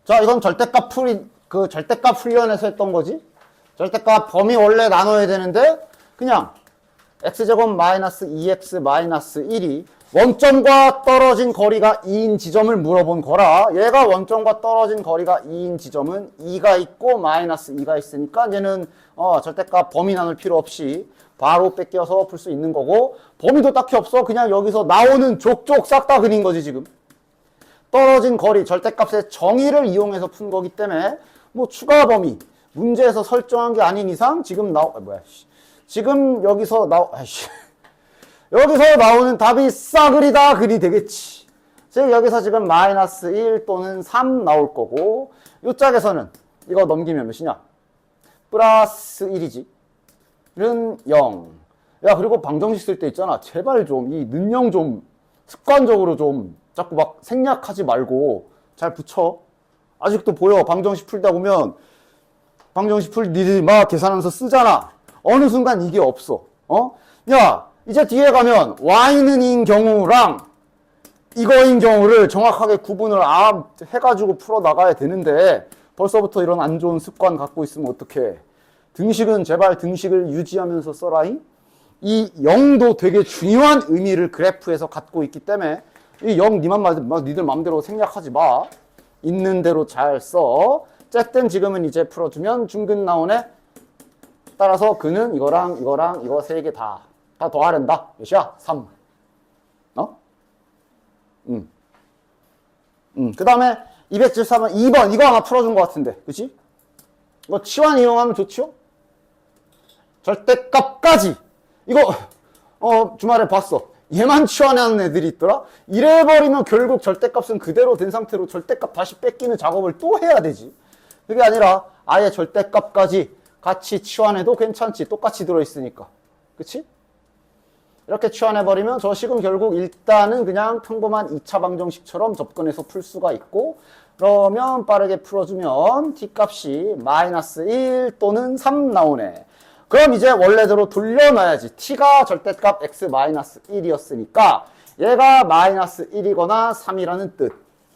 자, 이건 절대값 훈련에서 했던 거지. 절대값 범위 원래 나눠야 되는데, 그냥, x제곱 마이너스 2x 마이너스 1이 원점과 떨어진 거리가 2인 지점을 물어본 거라. 얘가 원점과 떨어진 거리가 2인 지점은 2가 있고 마이너스 2가 있으니까 얘는 절대값 범위 나눌 필요 없이 바로 뺏겨서 풀 수 있는 거고, 범위도 딱히 없어. 그냥 여기서 나오는 족족 싹 다 그린 거지 지금. 떨어진 거리 절대값의 정의를 이용해서 푼 거기 때문에 뭐 추가 범위 문제에서 설정한 게 아닌 이상 지금 지금 여기서 여기서 나오는 답이 싸그리다 글이 되겠지. 즉 여기서 지금 마이너스 1 또는 3 나올 거고, 요 짝에서는 이거 넘기면 몇이냐? 플러스 1이지. 는 0. 야, 그리고 방정식 쓸 때 있잖아. 제발 좀 이 능령 좀 습관적으로 좀 자꾸 막 생략하지 말고 잘 붙여. 아직도 보여. 방정식 풀다 보면 방정식 니들이 막 계산하면서 쓰잖아. 어느 순간 이게 없어. 야, 이제 뒤에 가면 y는 인 경우랑 이거인 경우를 정확하게 구분을 해가지고 풀어나가야 되는데 벌써부터 이런 안 좋은 습관 갖고 있으면 어떡해. 등식은 제발 등식을 유지하면서 써라잉. 이 0도 되게 중요한 의미를 그래프에서 갖고 있기 때문에 이 0 니들 마음대로 생략하지 마. 있는 대로 잘 써. 어쨌든 지금은 이제 풀어주면 중근 나오네. 따라서 그는 이거랑 이거 세 개 다 더하란다. 몇이야? 3. 그 다음에 273은 2번. 이거 아마 풀어준 것 같은데. 그치? 이거 치환 이용하면 좋지요? 절대값까지. 이거, 주말에 봤어. 얘만 치환하는 애들이 있더라? 이래버리면 결국 절대값은 그대로 된 상태로 절대값 다시 뺏기는 작업을 또 해야 되지. 그게 아니라 아예 절대값까지 같이 치환해도 괜찮지. 똑같이 들어있으니까. 그치? 이렇게 치환해버리면 저 식은 결국 일단은 그냥 평범한 2차 방정식처럼 접근해서 풀 수가 있고, 그러면 빠르게 풀어주면 t값이 마이너스 1 또는 3 나오네. 그럼 이제 원래대로 돌려놔야지. t가 절대값 x 마이너스 1이었으니까 얘가 마이너스 1이거나 3이라는 뜻.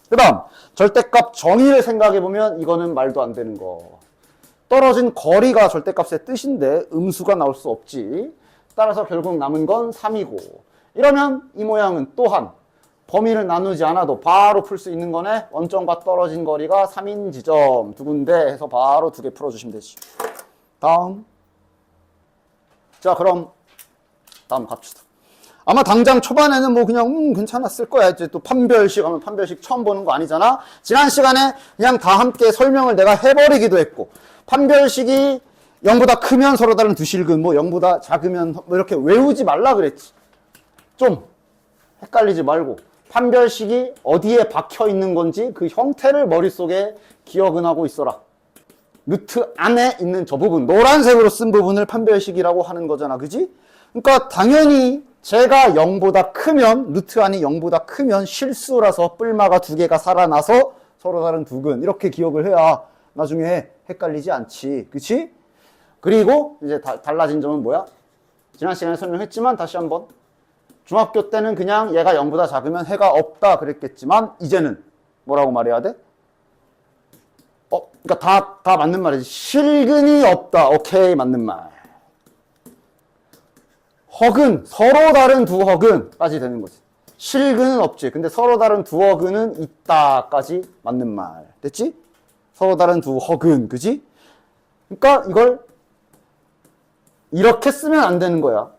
그 다음 절대값 정의를 생각해보면 이거는 말도 안 되는 거. 떨어진 거리가 절대값의 뜻인데 음수가 나올 수 없지. 따라서 결국 남은 건 3이고. 이러면 이 모양은 또한 범위를 나누지 않아도 바로 풀 수 있는 거네. 원점과 떨어진 거리가 3인 지점 두 군데 해서 바로 두 개 풀어주시면 되지. 다음. 자, 그럼 다음 갑시다. 아마 당장 초반에는 뭐 그냥 괜찮았을 거야. 이제 또 판별식 하면 판별식 처음 보는 거 아니잖아. 지난 시간에 그냥 다 함께 설명을 내가 해버리기도 했고, 판별식이 0보다 크면 서로 다른 두 실근, 뭐 0보다 작으면 뭐 이렇게 외우지 말라 그랬지. 좀 헷갈리지 말고 판별식이 어디에 박혀 있는 건지 그 형태를 머릿속에 기억은 하고 있어라. 루트 안에 있는 저 부분, 노란색으로 쓴 부분을 판별식이라고 하는 거잖아. 그지? 그러니까 당연히 제가 0보다 크면, 루트 안이 0보다 크면 실수라서 뿔마가 두 개가 살아나서 서로 다른 두 근, 이렇게 기억을 해야 나중에 헷갈리지 않지. 그치? 그리고 이제 달라진 점은 뭐야? 지난 시간에 설명했지만 다시 한번. 중학교 때는 그냥 얘가 0보다 작으면 해가 없다 그랬겠지만 이제는 뭐라고 말해야 돼? 그러니까 다 맞는 말이지. 실근이 없다. 오케이, 맞는 말. 허근, 서로 다른 두 허근까지 되는 거지. 실근은 없지. 근데 서로 다른 두 허근은 있다까지 맞는 말. 됐지? 서로 다른 두 허근, 그지? 그러니까 이걸 이렇게 쓰면 안 되는 거야.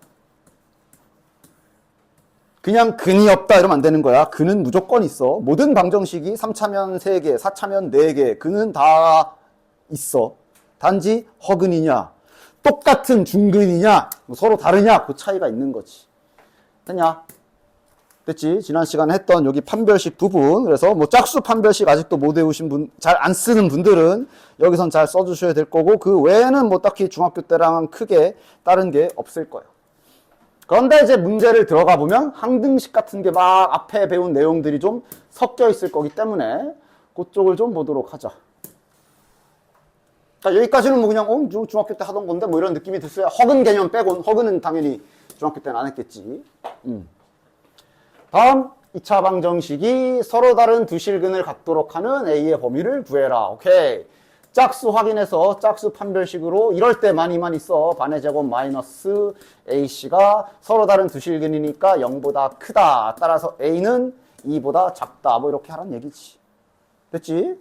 그냥 근이 없다 이러면 안 되는 거야. 근은 무조건 있어. 모든 방정식이 3차면 3개, 4차면 4개, 근은 다 있어. 단지 허근이냐, 똑같은 중근이냐, 뭐 서로 다르냐, 그 차이가 있는 거지. 됐냐? 됐지? 지난 시간에 했던 여기 판별식 부분. 그래서 뭐 짝수 판별식 아직도 못 외우신 분, 잘 안 쓰는 분들은 여기선 잘 써주셔야 될 거고, 그 외에는 뭐 딱히 중학교 때랑은 크게 다른 게 없을 거예요. 그런데 이제 문제를 들어가 보면 항등식 같은 게 막 앞에 배운 내용들이 좀 섞여 있을 거기 때문에 그쪽을 좀 보도록 하자. 자, 여기까지는 뭐 그냥 중학교 때 하던 건데 뭐 이런 느낌이 들어야. 허근 개념 빼곤, 허근은 당연히 중학교 때는 안 했겠지. 다음 2차 방정식이 서로 다른 두 실근을 갖도록 하는 A의 범위를 구해라. 오케이. 짝수 확인해서 짝수 판별식으로 이럴 때 많이 써. 반의 제곱 마이너스 AC가 서로 다른 두 실근이니까 0보다 크다. 따라서 A는 2보다 작다. 뭐 이렇게 하란 얘기지. 됐지?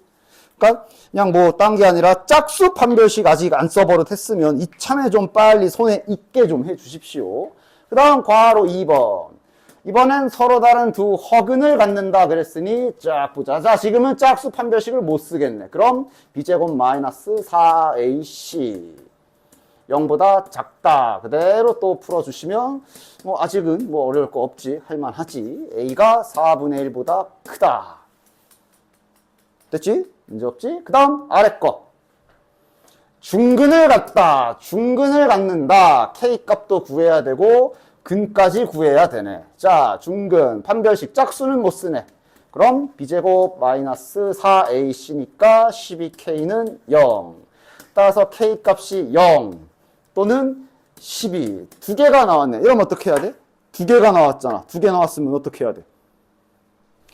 그러니까 그냥 뭐 딴 게 아니라 짝수 판별식 아직 안 써버릇했으면 이참에 좀 빨리 손에 익게 좀 해주십시오. 그 다음 괄호 2번. 이번엔 서로 다른 두 허근을 갖는다 그랬으니 쫙 보자. 자, 지금은 짝수 판별식을 못 쓰겠네. 그럼 b제곱 마이너스 4ac 0보다 작다. 그대로 또 풀어주시면 뭐 아직은 뭐 어려울 거 없지. 할만하지. a가 4분의 1보다 크다. 됐지? 문제 없지? 그 다음 아래 거. 중근을 갖다. 중근을 갖는다. K값도 구해야 되고 근까지 구해야 되네. 자, 중근 판별식 짝수는 못 쓰네. 그럼 b제곱 마이너스 4ac니까 12k는 0. 따라서 K값이 0 또는 12. 두 개가 나왔네. 이러면 어떻게 해야 돼? 두 개가 나왔잖아. 두 개 나왔으면 어떻게 해야 돼?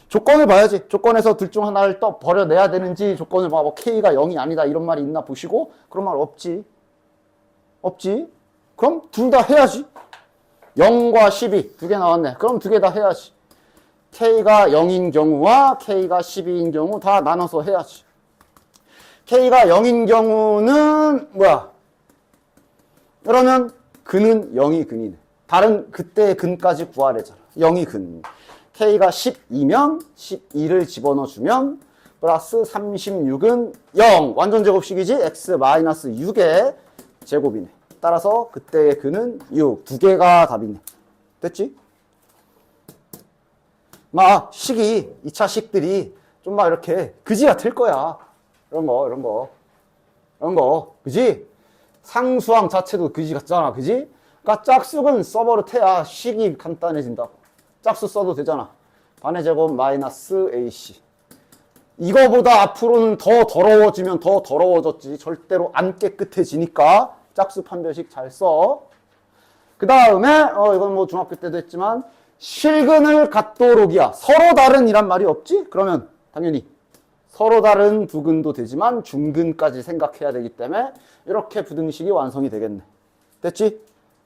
조건을 봐야지. 조건에서 둘 중 하나를 또 버려내야 되는지 조건을 봐. 뭐 K가 0이 아니다 이런 말이 있나 보시고 그런 말 없지. 없지. 그럼 둘 다 해야지. 0과 12 두 개 나왔네. 그럼 두 개 다 해야지. K가 0인 경우와 K가 12인 경우 다 나눠서 해야지. K가 0인 경우는 뭐야? 그러면 근은 0이 근이네. 다른 그때의 근까지 구하래잖아. 0이 근. K가 12면 12를 집어넣어주면 플러스 36은 0. 완전 제곱식이지? x-6의 제곱이네. 따라서 그때의 근은 6. 두 개가 답이네. 됐지? 막 식이 2차 식들이 좀 막 이렇게 그지 같을 거야. 이런 거. 그지? 상수항 자체도 그지 같잖아. 그지? 그러니까 짝수는 써버릇해야 식이 간단해진다고. 짝수 써도 되잖아. 반의 제곱 마이너스 AC. 이거보다 앞으로는 더 더러워지면 더 더러워졌지. 절대로 안 깨끗해지니까 짝수 판별식 잘 써. 그 다음에 이건 뭐 중학교 때도 했지만 실근을 갖도록이야. 서로 다른 이란 말이 없지? 그러면 당연히 서로 다른 두 근도 되지만 중근까지 생각해야 되기 때문에 이렇게 부등식이 완성이 되겠네. 됐지?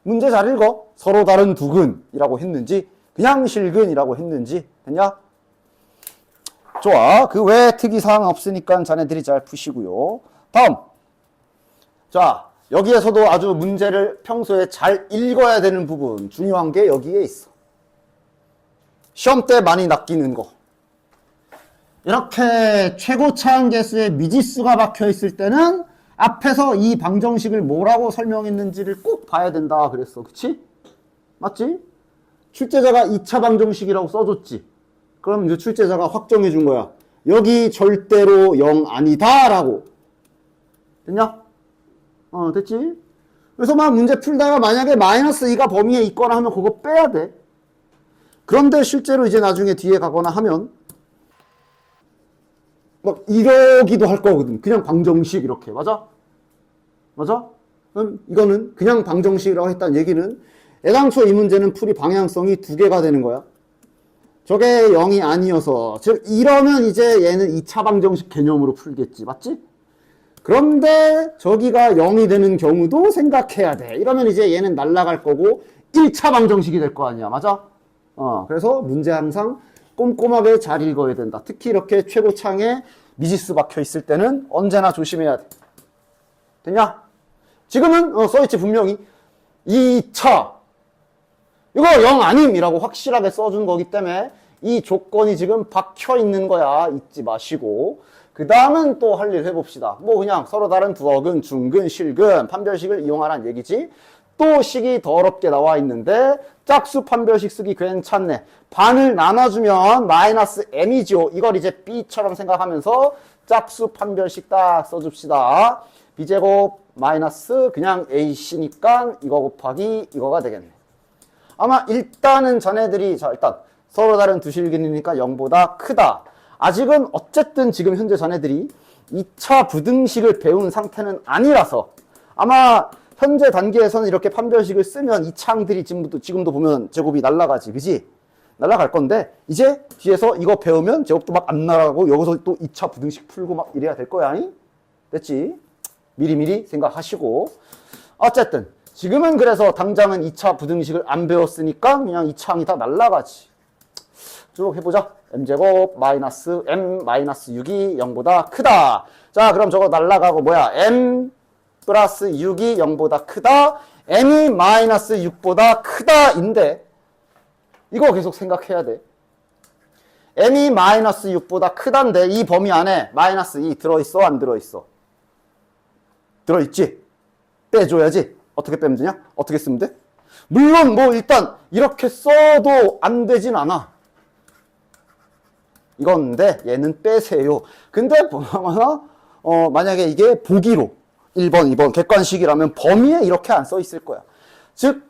문제 잘 읽어. 서로 다른 두 근이라고 했는지 그냥 실근이라고 했는지 됐냐? 좋아. 그 외에 특이사항 없으니까 자네들이 잘 푸시고요. 다음. 자, 여기에서도 아주 문제를 평소에 잘 읽어야 되는 부분 중요한 게 여기에 있어. 시험 때 많이 낚이는 거. 이렇게 최고차항계수에 미지수가 박혀 있을 때는 앞에서 이 방정식을 뭐라고 설명했는지를 꼭 봐야 된다 그랬어. 그치? 맞지? 출제자가 2차 방정식이라고 써줬지. 그럼 이제 출제자가 확정해 준 거야. 여기 절대로 0 아니다 라고. 됐냐? 됐지? 그래서 막 문제 풀다가 만약에 마이너스 2가 범위에 있거나 하면 그거 빼야 돼. 그런데 실제로 이제 나중에 뒤에 가거나 하면 막 이러기도 할 거거든. 그냥 방정식 이렇게. 맞아? 그럼 이거는 그냥 방정식이라고 했다는 얘기는 애당초 이 문제는 풀이 방향성이 두 개가 되는 거야. 저게 0이 아니어서. 즉 이러면 이제 얘는 2차 방정식 개념으로 풀겠지. 맞지? 그런데 저기가 0이 되는 경우도 생각해야 돼. 이러면 이제 얘는 날아갈 거고 1차 방정식이 될 거 아니야. 맞아? 그래서 문제 항상 꼼꼼하게 잘 읽어야 된다. 특히 이렇게 최고창에 미지수 박혀 있을 때는 언제나 조심해야 돼. 됐냐? 지금은 써있지 분명히 2차 이거 0 아님이라고 확실하게 써준 거기 때문에 이 조건이 지금 박혀 있는 거야. 잊지 마시고 그 다음은 또 할 일 해봅시다. 뭐 그냥 서로 다른 두어근, 중근, 실근 판별식을 이용하라는 얘기지. 또 식이 더럽게 나와 있는데 짝수 판별식 쓰기 괜찮네. 반을 나눠주면 마이너스 m이죠. 이걸 이제 b처럼 생각하면서 짝수 판별식 딱 써줍시다. b제곱 마이너스 그냥 ac니까 이거 곱하기 이거가 되겠네. 아마 일단은 자네들이 자 일단 서로 다른 두 실근이니까 0보다 크다. 아직은 어쨌든 지금 현재 자네들이 2차 부등식을 배운 상태는 아니라서 아마 현재 단계에서는 이렇게 판별식을 쓰면 이 창들이 지금도 보면 제곱이 날라가지. 그지? 날아갈 건데 이제 뒤에서 이거 배우면 제곱도 막 안 날아가고 여기서 또 2차 부등식 풀고 막 이래야 될 거야. 됐지? 미리미리 생각하시고 어쨌든 지금은 그래서 당장은 2차 부등식을 안 배웠으니까 그냥 2차 항이 다 날아가지. 쭉 해보자. m제곱 마이너스 m 마이너스 6이 0보다 크다. 자, 그럼 저거 날아가고 뭐야? m 플러스 6이 0보다 크다. m이 마이너스 6보다 크다인데 이거 계속 생각해야 돼. m이 마이너스 6보다 크다인데 이 범위 안에 마이너스 2 들어있어? 안 들어있어? 들어있지? 빼줘야지. 어떻게 빼면 되냐? 어떻게 쓰면 돼? 물론 뭐 일단 이렇게 써도 안 되진 않아. 이건데 얘는 빼세요. 근데 보나마나 만약에 이게 보기로 1번, 2번 객관식이라면 범위에 이렇게 안 써 있을 거야. 즉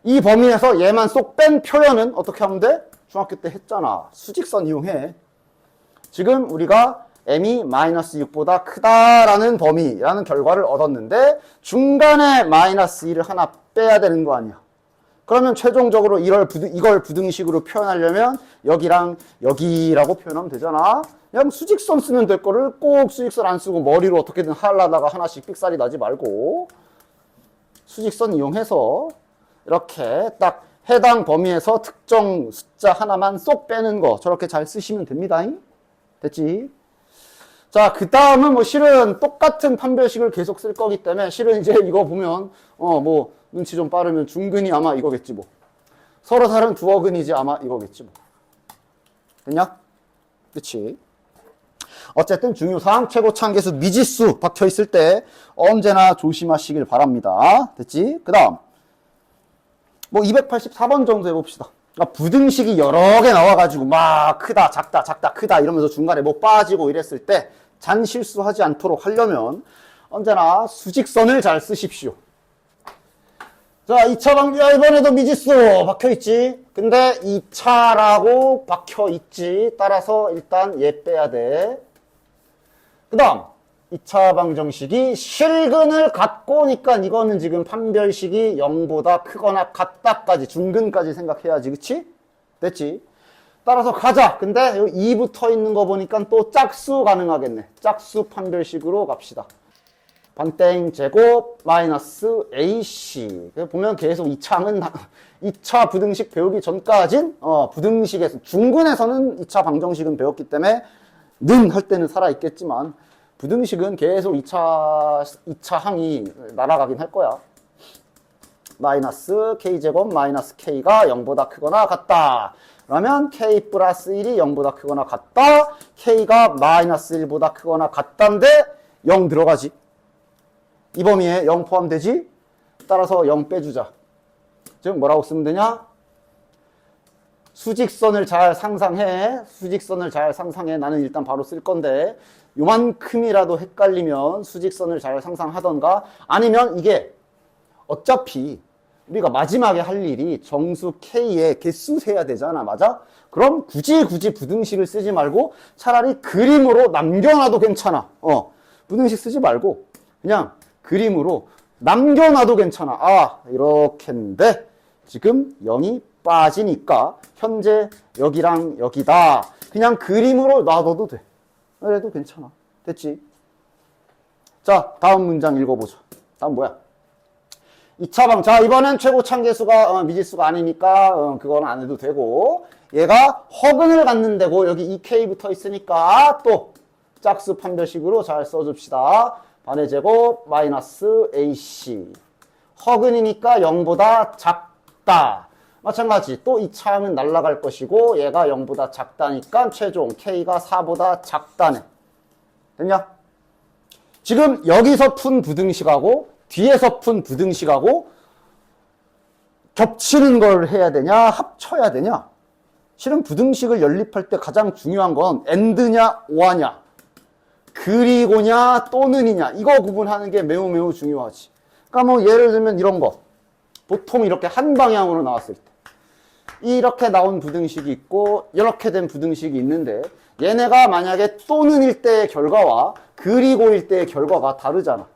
이 범위에서 얘만 쏙 뺀 표현은 어떻게 하면 돼? 중학교 때 했잖아. 수직선 이용해. 지금 우리가 m이 마이너스 6보다 크다라는 범위라는 결과를 얻었는데 중간에 마이너스 2를 하나 빼야 되는 거 아니야. 그러면 최종적으로 이걸 부등식으로 표현하려면 여기랑 여기라고 표현하면 되잖아. 그냥 수직선 쓰면 될 거를 꼭 수직선 안 쓰고 머리로 어떻게든 하려다가 하나씩 삑살이 나지 말고 수직선 이용해서 이렇게 딱 해당 범위에서 특정 숫자 하나만 쏙 빼는 거 저렇게 잘 쓰시면 됩니다. 됐지? 자, 그 다음은 뭐 실은 똑같은 판별식을 계속 쓸 거기 때문에 실은 이제 이거 보면 뭐 눈치 좀 빠르면 중근이 아마 이거겠지 뭐. 서로 다른 두어근이지 아마 이거겠지 뭐. 됐냐? 그치? 어쨌든 중요사항 최고차항계수 미지수 박혀있을 때 언제나 조심하시길 바랍니다. 됐지? 그 다음 뭐 284번 정도 해봅시다. 그러니까 부등식이 여러 개 나와가지고 막 크다 작다 작다 크다 이러면서 중간에 뭐 빠지고 이랬을 때 잔 실수하지 않도록 하려면 언제나 수직선을 잘 쓰십시오. 자, 2차 방지야 이번에도 미지수 박혀있지. 근데 2차라고 박혀있지. 따라서 일단 얘 빼야 돼. 그 다음 2차 방정식이 실근을 갖고 오니까 이거는 지금 판별식이 0보다 크거나 같다까지 중근까지 생각해야지. 그치? 됐지? 따라서 가자. 근데 여기 2 붙어 있는 거 보니까 또 짝수 가능하겠네. 짝수 판별식으로 갑시다. 반땡 제곱 마이너스 AC. 보면 계속 2차 부등식 배우기 전까진 부등식에서 중근에서는 2차 방정식은 배웠기 때문에 는 할 때는 살아있겠지만 부등식은 계속 2차 항이 날아가긴 할 거야. 마이너스 k제곱 마이너스 k가 0보다 크거나 같다. 그러면 k 플러스 1이 0보다 크거나 같다. k가 마이너스 1보다 크거나 같다인데 0 들어가지. 이 범위에 0 포함되지? 따라서 0 빼주자. 즉 뭐라고 쓰면 되냐? 수직선을 잘 상상해. 수직선을 잘 상상해. 나는 일단 바로 쓸 건데 요만큼이라도 헷갈리면 수직선을 잘 상상하던가 아니면 이게 어차피 우리가 마지막에 할 일이 정수 K의 개수 세야 되잖아. 맞아? 그럼 굳이 부등식을 쓰지 말고 차라리 그림으로 남겨놔도 괜찮아. 부등식 쓰지 말고 그냥 그림으로 남겨놔도 괜찮아. 아, 이렇게인데 지금 0이 빠지니까 현재 여기랑 여기다. 그냥 그림으로 놔둬도 돼. 그래도 괜찮아. 됐지? 자, 다음 문장 읽어보자. 다음 뭐야? 2차 방. 자, 이번엔 최고차항계수가 미지수가 아니니까 그건 안 해도 되고 얘가 허근을 갖는 데고 여기 2K 붙어 있으니까 또 짝수 판별식으로 잘 써줍시다. 반의 제곱 마이너스 AC. 허근이니까 0보다 작다. 마찬가지 또 2차항은 날아갈 것이고 얘가 0보다 작다니까 최종 K가 4보다 작다네. 됐냐? 지금 여기서 푼 부등식하고 뒤에서 푼 부등식하고 겹치는 걸 해야 되냐 합쳐야 되냐? 실은 부등식을 연립할 때 가장 중요한 건 AND냐 OR냐 그리고냐 또는이냐 이거 구분하는 게 매우 중요하지. 그러니까 뭐 예를 들면 이런 거 보통 이렇게 한 방향으로 나왔을 때 이렇게 나온 부등식이 있고 이렇게 된 부등식이 있는데 얘네가 만약에 또는일 때의 결과와 그리고일 때의 결과가 다르잖아.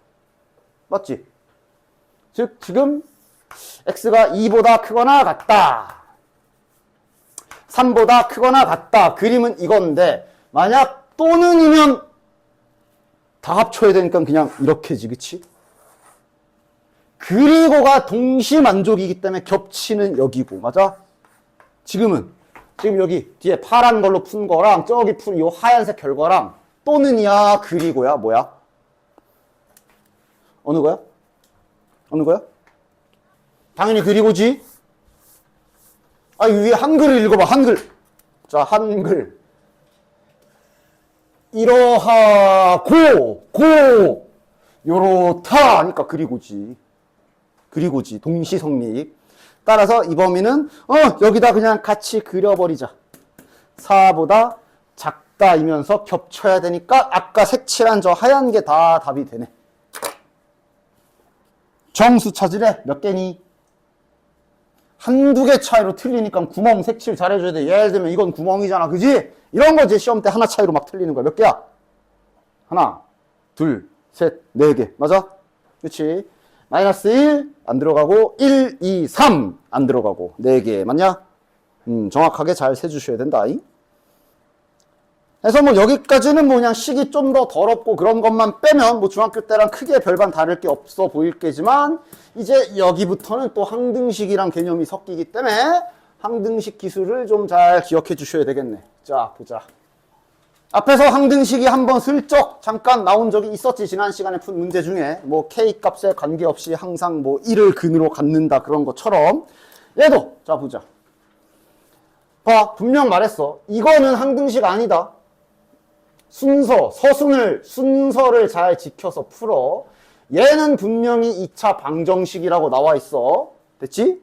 맞지? 즉 지금 x가 2보다 크거나 같다. 3보다 크거나 같다. 그림은 이건데 만약 또는이면 다 합쳐야 되니까 그냥 이렇게지, 그치? 그리고가 동시만족이기 때문에 겹치는 여기고, 맞아? 지금 여기 뒤에 파란 걸로 푼 거랑 저기 푼 이 하얀색 결과랑 또는이야, 그리고야, 뭐야? 어느 거야? 어느 거야? 당연히 그리고지? 아, 위에 한글을 읽어봐, 한글. 자, 한글. 이러하고, 요렇다 하니까 그리고지. 동시성립. 따라서 이 범위는, 여기다 그냥 같이 그려버리자. 4보다 작다이면서 겹쳐야 되니까 아까 색칠한 저 하얀 게 다 답이 되네. 정수 찾으래. 몇 개니? 한두 개 차이로 틀리니까 구멍 색칠 잘해줘야 돼. 예를 들면 이건 구멍이잖아. 그지? 이런 거 이제 시험 때 하나 차이로 막 틀리는 거야. 몇 개야? 하나, 둘, 셋, 네 개. 맞아? 그치? 마이너스 1 안 들어가고 1, 2, 3 안 들어가고 4개. 맞냐? 정확하게 잘 세주셔야 된다. 그래서 뭐 여기까지는 뭐 그냥 식이 좀 더 더럽고 그런 것만 빼면 뭐 중학교 때랑 크게 별반 다를 게 없어 보일 게지만 이제 여기부터는 또 항등식이랑 개념이 섞이기 때문에 항등식 기술을 좀 잘 기억해 주셔야 되겠네. 자, 보자. 앞에서 항등식이 한번 슬쩍 잠깐 나온 적이 있었지. 지난 시간에 푼 문제 중에 뭐 K 값에 관계없이 항상 뭐 1을 근으로 갖는다 그런 것처럼 얘도 자 보자. 봐, 분명 말했어. 이거는 항등식 아니다. 순서를 잘 지켜서 풀어. 얘는 분명히 2차 방정식이라고 나와 있어. 됐지?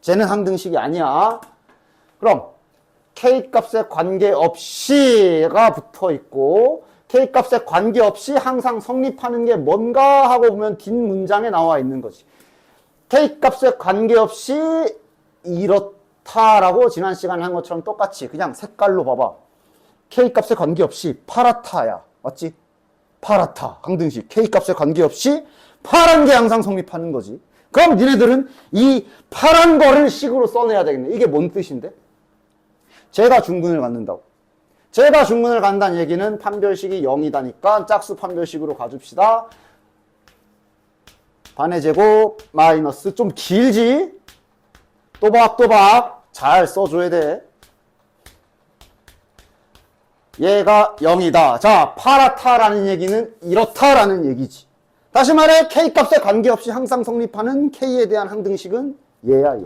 쟤는 항등식이 아니야. 그럼 K값에 관계없이가 붙어있고 K값에 관계없이 항상 성립하는 게 뭔가 하고 보면 뒷문장에 나와 있는 거지. K값에 관계없이 이렇다라고 지난 시간에 한 것처럼 똑같이 그냥 색깔로 봐봐. K값에 관계없이 파랗다야. 맞지? 파랗다. 항등식. K값에 관계없이 파란 게 항상 성립하는 거지. 그럼 니네들은 이 파란 거를 식으로 써내야 되겠네. 이게 뭔 뜻인데? 제가 중근을 갖는다고. 제가 중근을 간다는 얘기는 판별식이 0이다니까 짝수 판별식으로 가줍시다. 반의 제곱 마이너스 좀 길지? 또박또박 잘 써줘야 돼. 얘가 0이다. 자, 파랗다라는 얘기는 이렇다라는 얘기지. 다시 말해 K값에 관계없이 항상 성립하는 K에 대한 항등식은 얘야, 얘.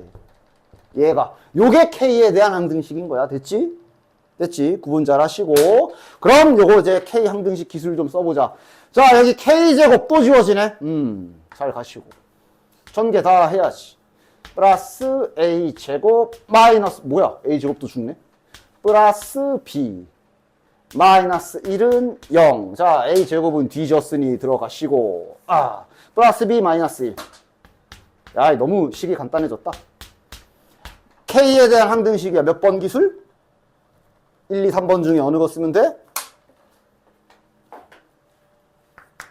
얘가 요게 K에 대한 항등식인 거야. 됐지? 됐지? 구분 잘 하시고 그럼 요거 이제 K 항등식 기술 좀 써보자. 자, 여기 K제곱 또 지워지네. 잘 가시고 전개 다 해야지. 플러스 A제곱 마이너스 뭐야? A제곱도 죽네. 플러스 B 마이너스 1은 0. 자, A제곱은 뒤졌으니 들어가시고 플러스 B 마이너스 1. 야, 너무 식이 간단해졌다. K에 대한 항등식이야. 몇 번 기술? 1, 2, 3번 중에 어느 거 쓰면 돼?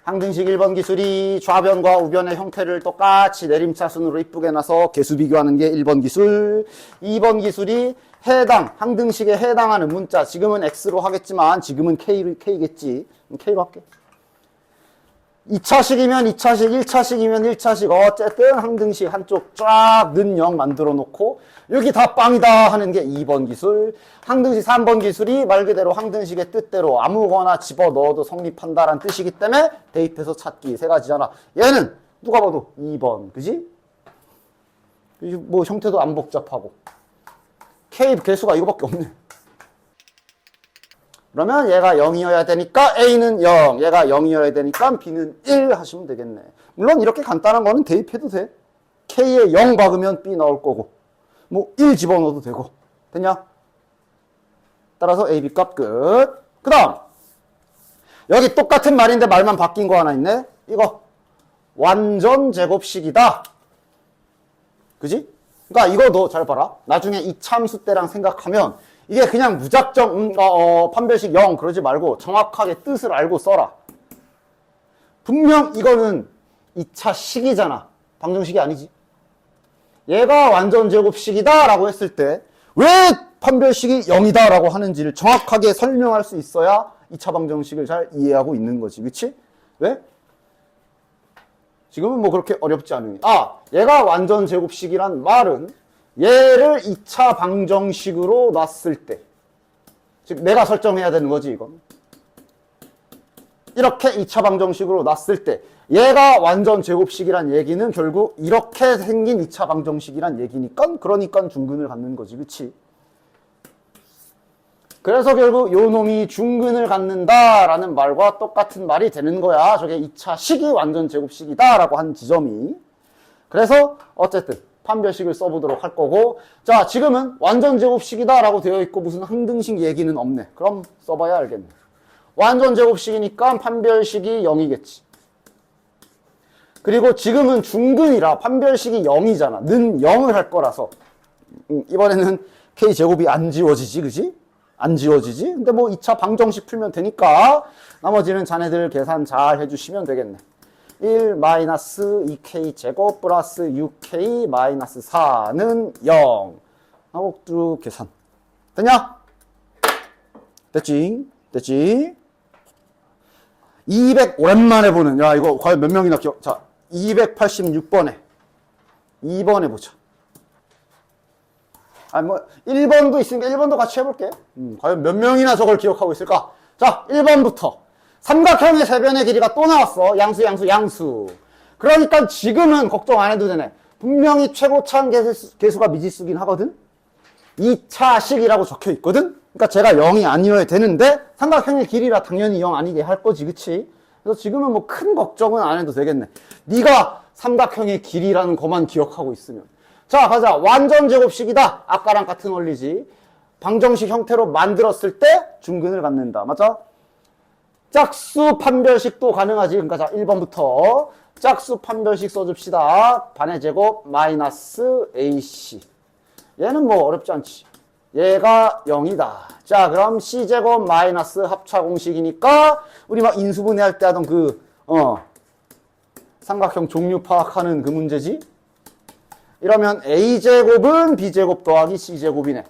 항등식 1번 기술이 좌변과 우변의 형태를 똑같이 내림차순으로 이쁘게 놔서 개수 비교하는 게 1번 기술. 2번 기술이 항등식에 해당하는 문자. 지금은 X로 하겠지만 지금은 K겠지. K로 할게. 2차식이면 2차식, 1차식이면 1차식. 어쨌든 항등식 한쪽 쫙 는 0 만들어 놓고 여기 다 빵이다 하는 게 2번 기술. 항등식 3번 기술이 말 그대로 항등식의 뜻대로 아무거나 집어넣어도 성립한다라는 뜻이기 때문에 대입해서 찾기 세 가지잖아. 얘는 누가 봐도 2번. 그지? 뭐 형태도 안 복잡하고. K 개수가 이거밖에 없네. 그러면 얘가 0이어야 되니까 A는 0, 얘가 0이어야 되니까 B는 1 하시면 되겠네. 물론 이렇게 간단한 거는 대입해도 돼. K에 0 박으면 B 나올 거고 뭐 1 집어넣어도 되고. 됐냐? 따라서 AB 값 끝. 그 다음 여기 똑같은 말인데 말만 바뀐 거 하나 있네. 이거 완전 제곱식이다. 그지? 그러니까 이거 너 잘 봐라. 나중에 이 참수 때랑 생각하면 이게 그냥 무작정 판별식 0 그러지 말고 정확하게 뜻을 알고 써라. 분명 이거는 2차 식이잖아. 방정식이 아니지. 얘가 완전 제곱식이다 라고 했을 때 왜 판별식이 0이다 라고 하는지를 정확하게 설명할 수 있어야 2차 방정식을 잘 이해하고 있는 거지. 그치? 왜? 지금은 뭐 그렇게 어렵지 않으니. 얘가 완전 제곱식이란 말은 얘를 2차 방정식으로 놨을 때, 즉 내가 설정해야 되는 거지 이건. 이렇게 2차 방정식으로 놨을 때 얘가 완전 제곱식이란 얘기는 결국 이렇게 생긴 2차 방정식이란 얘기니까, 그러니까 중근을 갖는 거지. 그치? 그래서 결국 요 놈이 중근을 갖는다라는 말과 똑같은 말이 되는 거야. 저게 2차 식이 완전 제곱식이다 라고 한 지점이. 그래서 어쨌든 판별식을 써보도록 할 거고, 자, 지금은 완전 제곱식이다 라고 되어 있고 무슨 항등식 얘기는 없네. 그럼 써봐야 알겠네. 완전 제곱식이니까 판별식이 0이겠지. 그리고 지금은 중근이라 판별식이 0이잖아. 는 0을 할 거라서 이번에는 K제곱이 안 지워지지, 그지? 안 지워지지? 근데 뭐 2차 방정식 풀면 되니까 나머지는 자네들 계산 잘 해주시면 되겠네. 1 마이너스 2K 제곱 플러스 6K 마이너스 4는 0 하고 쭉 계산. 됐냐? 됐지? 됐지? 200 오랜만에 보는, 야 이거 과연 몇 명이나 기억. 자, 286번에 2번에 보자. 뭐 1번도 있으니까 1번도 같이 해볼게. 과연 몇 명이나 저걸 기억하고 있을까? 자, 1번부터 삼각형의 세변의 길이가 또 나왔어. 양수 양수 양수. 그러니까 지금은 걱정 안 해도 되네. 분명히 최고차항 계수가 미지수긴 하거든. 2차식이라고 적혀 있거든. 그러니까 제가 0이 아니어야 되는데 삼각형의 길이라 당연히 0 아니게 할 거지, 그치? 그래서 지금은 뭐 큰 걱정은 안 해도 되겠네. 네가 삼각형의 길이라는 것만 기억하고 있으면. 자, 가자. 완전 제곱식이다. 아까랑 같은 원리지. 방정식 형태로 만들었을 때 중근을 갖는다. 맞죠? 짝수 판별식도 가능하지. 그러니까 자, 1번부터 짝수 판별식 써줍시다. 반의 제곱 마이너스 AC. 얘는 뭐 어렵지 않지. 얘가 0이다. 자, 그럼 C제곱 마이너스 합차 공식이니까 우리 막 인수분해할 때 하던 삼각형 종류 파악하는 그 문제지. 이러면 A제곱은 B제곱 더하기 C제곱이네.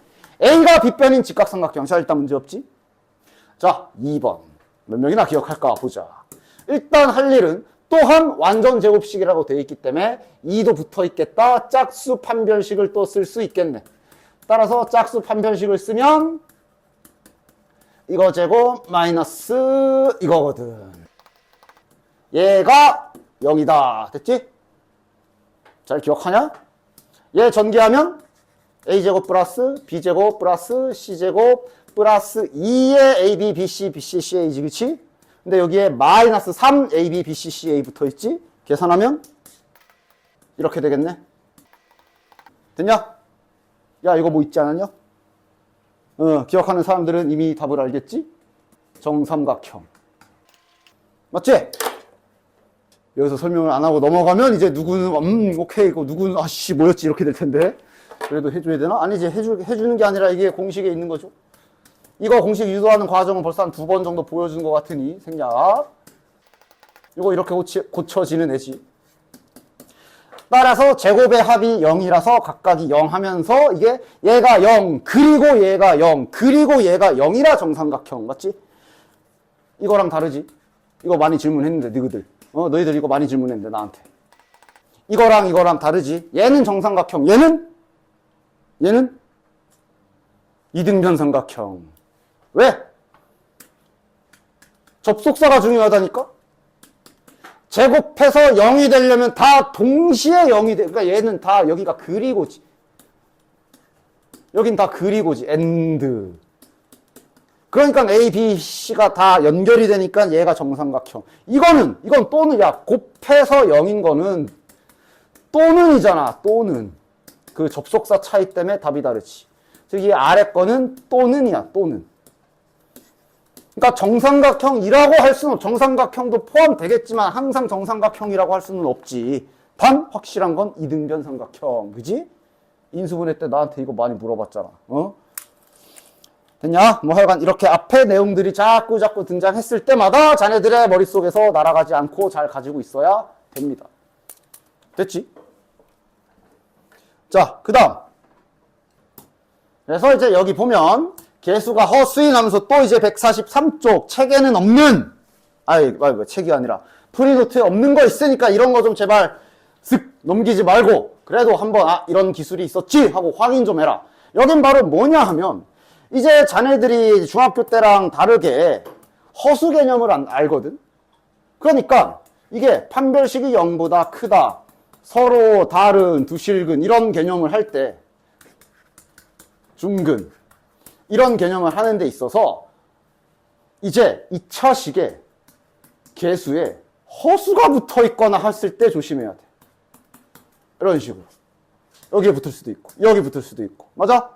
A가 빗변인 직각삼각형. 자, 일단 문제 없지? 자, 2번. 몇 명이나 기억할까 보자. 일단 할 일은 또한 완전 제곱식이라고 되어 있기 때문에 2도 붙어 있겠다. 짝수 판별식을 또 쓸 수 있겠네. 따라서 짝수 판별식을 쓰면 이거 제곱 마이너스 이거거든. 얘가 0이다. 됐지? 잘 기억하냐? 얘 전개하면 A제곱 플러스 B제곱 플러스 C제곱 플러스 2의 AB, BC, BC, CA지, 그치? 근데 여기에 마이너스 3 AB, BC, CA 붙어 있지? 계산하면 이렇게 되겠네. 됐냐? 야, 이거 뭐 있지 않았냐? 기억하는 사람들은 이미 답을 알겠지? 정삼각형. 맞지? 여기서 설명을 안 하고 넘어가면 이제 누구는 오케이, 이거 누구는 아씨 뭐였지 이렇게 될 텐데. 그래도 해줘야 되나? 아니지, 해주는 게 아니라 이게 공식에 있는 거죠. 이거 공식 유도하는 과정은 벌써 한 2번 정도 보여준 것 같으니 생략. 이거 이렇게 고쳐지는 애지. 따라서 제곱의 합이 0이라서 각각이 0 하면서 이게 얘가 0 그리고 얘가 0 그리고 얘가 0이라 정삼각형. 맞지? 이거랑 다르지? 이거 많이 질문했는데 너희들. 너희들 이거 많이 질문했는데 나한테. 이거랑 다르지? 얘는 정삼각형. 얘는 이등변 삼각형. 왜? 접속사가 중요하다니까? 제곱해서 0이 되려면 다 동시에 0이 돼. 그러니까 얘는 다 여기가 그리고지. 여긴 다 그리고지. 엔드. 그러니까 A, B, C가 다 연결이 되니까 얘가 정삼각형. 이건 또는, 야, 곱해서 0인 거는 또는이잖아. 또는. 그 접속사 차이 때문에 답이 다르지. 즉, 이 아래 거는 또는이야. 또는. 그러니까 정삼각형이라고 할 수는 정삼각형도 포함되겠지만 항상 정삼각형이라고 할 수는 없지. 단 확실한 건 이등변 삼각형. 그지? 인수분해 때 나한테 이거 많이 물어봤잖아. 됐냐? 뭐 하여간 이렇게 앞에 내용들이 자꾸 등장했을 때마다 자네들의 머릿속에서 날아가지 않고 잘 가지고 있어야 됩니다. 됐지? 자, 그 다음. 그래서 이제 여기 보면 개수가 허수인 하면서 또 이제 143쪽 책에는 없는 책이 아니라 프리노트에 없는 거 있으니까 이런 거 좀 제발 쓱 넘기지 말고 그래도 한번 이런 기술이 있었지 하고 확인 좀 해라. 여긴 바로 뭐냐 하면 이제 자네들이 중학교 때랑 다르게 허수 개념을 알거든. 그러니까 이게 판별식이 0보다 크다, 서로 다른 두 실근 이런 개념을 할 때 중근 이런 개념을 하는 데 있어서 이제 2차식에 개수에 허수가 붙어 있거나 했을 때 조심해야 돼. 이런 식으로. 여기에 붙을 수도 있고 여기 붙을 수도 있고. 맞아?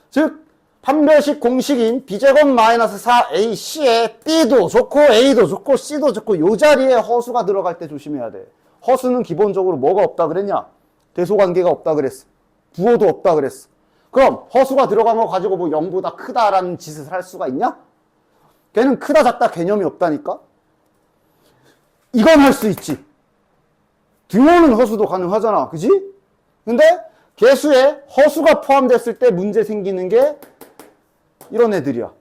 즉 판별식 공식인 b제곱 마이너스 4ac에 b도 좋고 a도 좋고 c도 좋고 요 자리에 허수가 들어갈 때 조심해야 돼. 허수는 기본적으로 뭐가 없다 그랬냐? 대소관계가 없다 그랬어. 부호도 없다 그랬어. 그럼 허수가 들어간 거 가지고 뭐 0보다 크다라는 짓을 할 수가 있냐? 걔는 크다 작다 개념이 없다니까? 이건 할 수 있지. 등호는 허수도 가능하잖아. 그지? 근데 개수에 허수가 포함됐을 때 문제 생기는 게 이런 애들이야.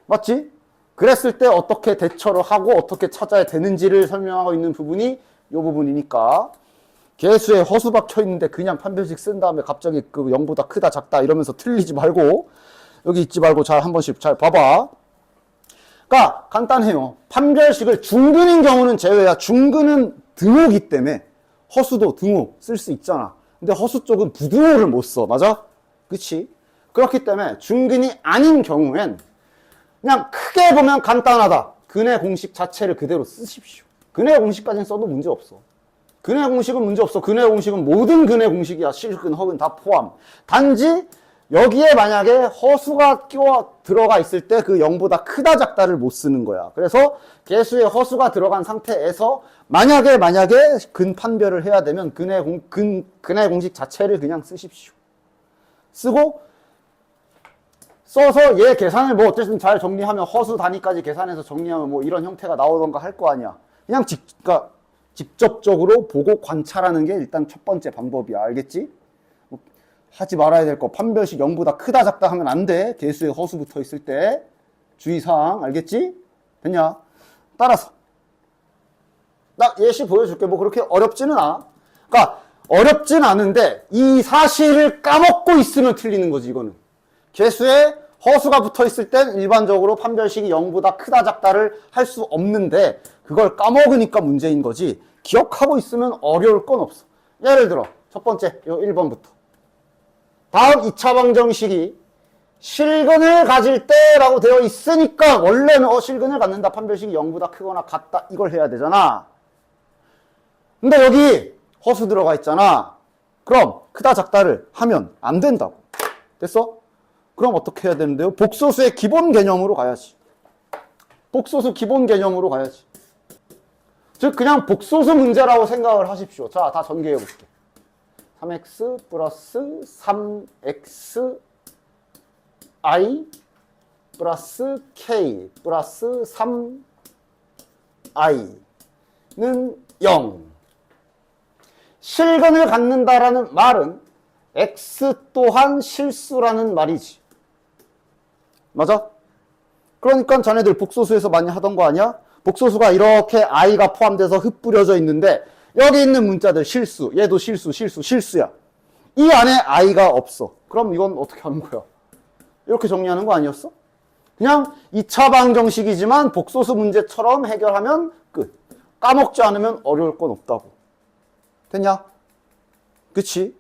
맞지? 그랬을 때 어떻게 대처를 하고 어떻게 찾아야 되는지를 설명하고 있는 부분이 이 부분이니까 개수에 허수 박혀 있는데 그냥 판별식 쓴 다음에 갑자기 그 0보다 크다 작다 이러면서 틀리지 말고 여기 있지 말고 잘 한 번씩 잘 봐봐. 그러니까 간단해요. 판별식을 중근인 경우는 제외야. 중근은 등호기 때문에 허수도 등호 쓸 수 있잖아. 근데 허수 쪽은 부등호를 못 써. 맞아? 그치? 그렇기 때문에 중근이 아닌 경우엔 그냥 크게 보면 간단하다. 근의 공식 자체를 그대로 쓰십시오. 근의 공식까지는 써도 문제 없어. 근의 공식은 문제 없어. 근의 공식은 모든 근의 공식이야. 실근, 허근 다 포함. 단지 여기에 만약에 허수가 끼워 들어가 있을 때 그 0보다 크다 작다를 못 쓰는 거야. 그래서 개수에 허수가 들어간 상태에서 만약에 근 판별을 해야 되면 근의 공식 자체를 그냥 쓰십시오. 쓰고 써서 얘 계산을 뭐 어쨌든 잘 정리하면 허수 단위까지 계산해서 정리하면 뭐 이런 형태가 나오던가 할 거 아니야. 그냥 그러니까 직접적으로 보고 관찰하는 게 일단 첫 번째 방법이야. 알겠지? 하지 말아야 될 거. 판별식 0보다 크다 작다 하면 안 돼. 개수에 허수 붙어 있을 때. 주의사항. 알겠지? 됐냐? 따라서. 나 예시 보여줄게. 뭐 그렇게 어렵지는 않아. 그러니까 어렵진 않은데 이 사실을 까먹고 있으면 틀리는 거지 이거는. 개수에 허수가 붙어 있을 땐 일반적으로 판별식이 0보다 크다 작다를 할 수 없는데 그걸 까먹으니까 문제인 거지. 기억하고 있으면 어려울 건 없어. 예를 들어 첫 번째 요 1번부터. 다음 2차 방정식이 실근을 가질 때라고 되어 있으니까 원래는 실근을 갖는다. 판별식이 0보다 크거나 같다. 이걸 해야 되잖아. 근데 여기 허수 들어가 있잖아. 그럼 크다 작다를 하면 안 된다고. 됐어? 그럼 어떻게 해야 되는데요? 복소수의 기본 개념으로 가야지. 복소수 기본 개념으로 가야지. 즉 그냥 복소수 문제라고 생각을 하십시오. 자, 다 전개해 볼게. 3x 플러스 3xi 플러스 k 플러스 3i는 0. 실근을 갖는다라는 말은 x 또한 실수라는 말이지. 맞아? 그러니까 자네들 복소수에서 많이 하던 거 아니야? 복소수가 이렇게 i가 포함돼서 흩뿌려져 있는데 여기 있는 문자들 실수, 얘도 실수야. 이 안에 i가 없어. 그럼 이건 어떻게 하는 거야? 이렇게 정리하는 거 아니었어? 그냥 2차 방정식이지만 복소수 문제처럼 해결하면 끝. 까먹지 않으면 어려울 건 없다고. 됐냐? 그치?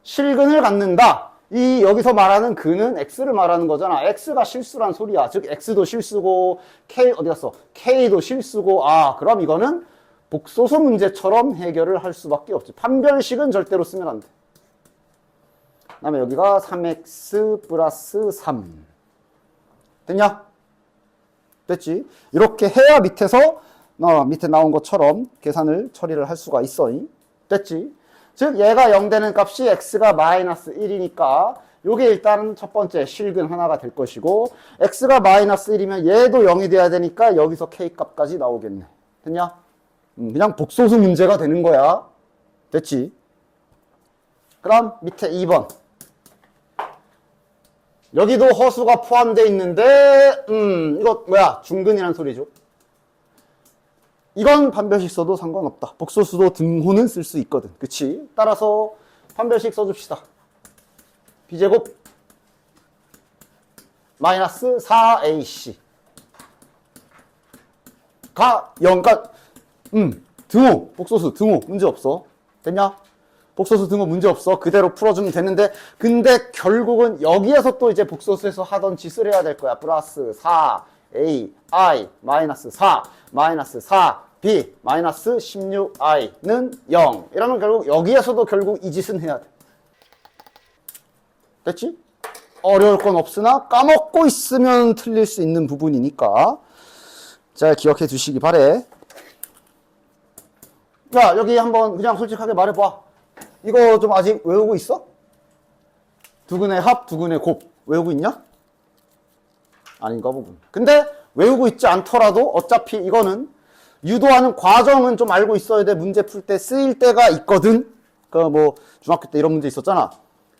실근을 갖는다. 이 여기서 말하는 근은 x를 말하는 거잖아. x가 실수란 소리야. 즉 x도 실수고 k 어디 갔어? k도 실수고 그럼 이거는 복소수 문제처럼 해결을 할 수밖에 없지. 판별식은 절대로 쓰면 안 돼. 그 다음에 여기가 3x 플러스 3. 됐냐? 됐지? 이렇게 해야 밑에서 밑에 나온 것처럼 계산을 처리를 할 수가 있어. 됐지? 즉 얘가 0 되는 값이 x가 마이너스 1이니까 요게 일단 첫 번째 실근 하나가 될 것이고 x가 마이너스 1이면 얘도 0이 돼야 되니까 여기서 k 값까지 나오겠네. 됐냐? 그냥 복소수 문제가 되는 거야. 됐지? 그럼 밑에 2번. 여기도 허수가 포함되어 있는데 이거 뭐야? 중근이란 소리죠. 이건 판별식 써도 상관없다. 복소수도 등호는 쓸 수 있거든. 그치? 따라서 판별식 써줍시다. b제곱 마이너스 4ac 가 0가 등호 복소수 등호 문제없어. 됐냐? 복소수 등호 문제없어. 그대로 풀어주면 되는데 근데 결국은 여기에서 또 이제 복소수에서 하던 짓을 해야 될 거야. 플러스 4a i 마이너스 4 마이너스 4b 마이너스 16i는 0 이러면 결국 여기에서도 결국 이 짓은 해야 돼. 됐지? 어려울 건 없으나 까먹고 있으면 틀릴 수 있는 부분이니까 잘 기억해 두시기 바래. 야, 여기 한번 그냥 솔직하게 말해봐. 이거 좀 아직 외우고 있어? 두근의 합, 두근의 곱 외우고 있냐? 아닌가 보군. 근데 외우고 있지 않더라도 어차피 이거는 유도하는 과정은 좀 알고 있어야 돼. 문제 풀 때 쓰일 때가 있거든. 그 뭐 중학교 때 이런 문제 있었잖아.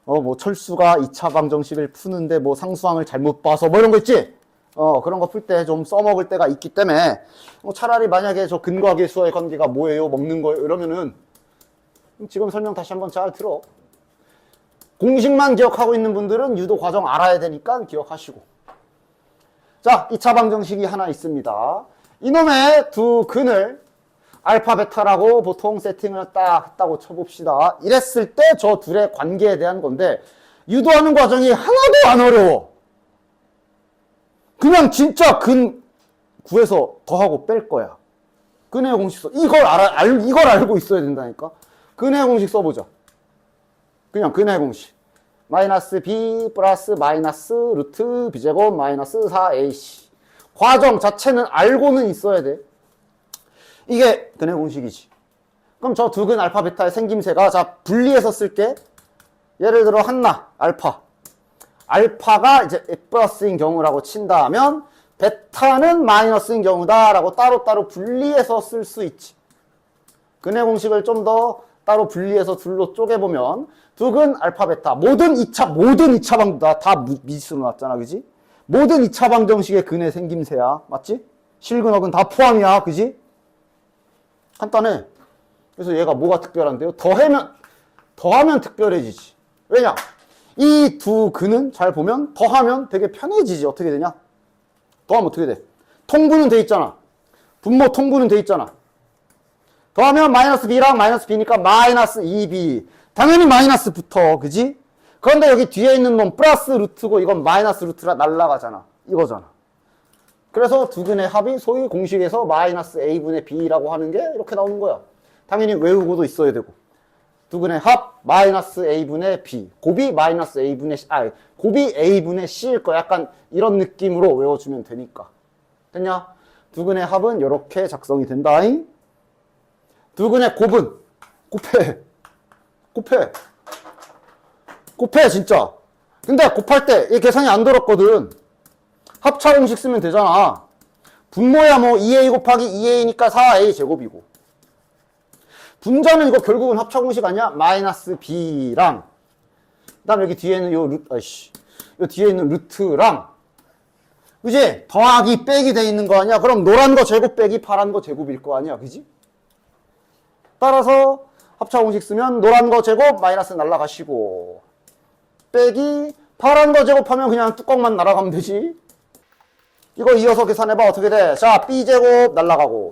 뭐 철수가 2차 방정식을 푸는데 뭐 상수항을 잘못 봐서 뭐 이런 거 있지? 그런 거 풀 때 좀 써먹을 때가 있기 때문에 차라리 만약에 저 근과 계수의 관계가 뭐예요? 먹는 거예요? 이러면은 지금 설명 다시 한번 잘 들어. 공식만 기억하고 있는 분들은 유도 과정 알아야 되니까 기억하시고. 자, 2차 방정식이 하나 있습니다. 이놈의 두 근을 알파, 베타라고 보통 세팅을 딱 했다고 쳐봅시다. 이랬을 때 저 둘의 관계에 대한 건데 유도하는 과정이 하나도 안 어려워. 그냥 진짜 근 구해서 더하고 뺄 거야. 근의 공식 써. 이걸 알고 있어야 된다니까. 근의 공식 써보자. 그냥 근의 공식. 마이너스 b 플러스 마이너스 루트 b제곱 마이너스 4ac. 과정 자체는 알고는 있어야 돼. 이게 근의 공식이지. 그럼 저 두 근 알파 베타의 생김새가 자 분리해서 쓸게. 예를 들어 한나 알파. 알파가 이제 플러스인 경우라고 친다면 베타는 마이너스인 경우다라고 따로따로 분리해서 쓸 수 있지. 근의 공식을 좀 더 따로 분리해서 둘로 쪼개보면 두 근 알파 베타 모든 2차 방 다 미지수로 나왔잖아. 그지? 모든 2차 방정식의 근의 생김새야. 맞지? 실근억은 다 포함이야. 그지? 간단해. 그래서 얘가 뭐가 특별한데요? 더하면 특별해지지. 왜냐? 이 두 근은 잘 보면 더하면 되게 편해지지. 어떻게 되냐? 더하면 어떻게 돼? 통분은 돼 있잖아. 분모 통분은 돼 있잖아. 더하면 마이너스 b랑 마이너스 b니까 마이너스 2b. 당연히 마이너스 붙어. 그지? 그런데 여기 뒤에 있는 놈 플러스 루트고 이건 마이너스 루트라 날라가잖아. 이거잖아. 그래서 두 근의 합이 소위 공식에서 마이너스 a분의 b라고 하는 게 이렇게 나오는 거야. 당연히 외우고도 있어야 되고. 두 근의 합 마이너스 a분의 b. 곱이 마이너스 a분의 c. 곱이 a분의 c일 거야. 약간 이런 느낌으로 외워주면 되니까. 됐냐? 두 근의 합은 이렇게 작성이 된다. 두 근의 곱은 곱해 진짜. 근데 곱할 때 이 계산이 안 들었거든. 합차 공식 쓰면 되잖아. 분모야 뭐 2a 곱하기 2a니까 4a 제곱이고. 분자는 이거 결국은 합차 공식 아니야? 마이너스 b랑 그다음 여기 뒤에는 요 뒤에 있는 루트랑 그지? 더하기 빼기 돼 있는 거 아니야? 그럼 노란 거 제곱 빼기 파란 거 제곱일 거 아니야? 그지? 따라서 합차 공식 쓰면 노란 거 제곱 마이너스 날라가시고 빼기 파란 거 제곱하면 그냥 뚜껑만 날아가면 되지. 이거 이어서 계산해봐. 어떻게 돼? 자, b제곱 날라가고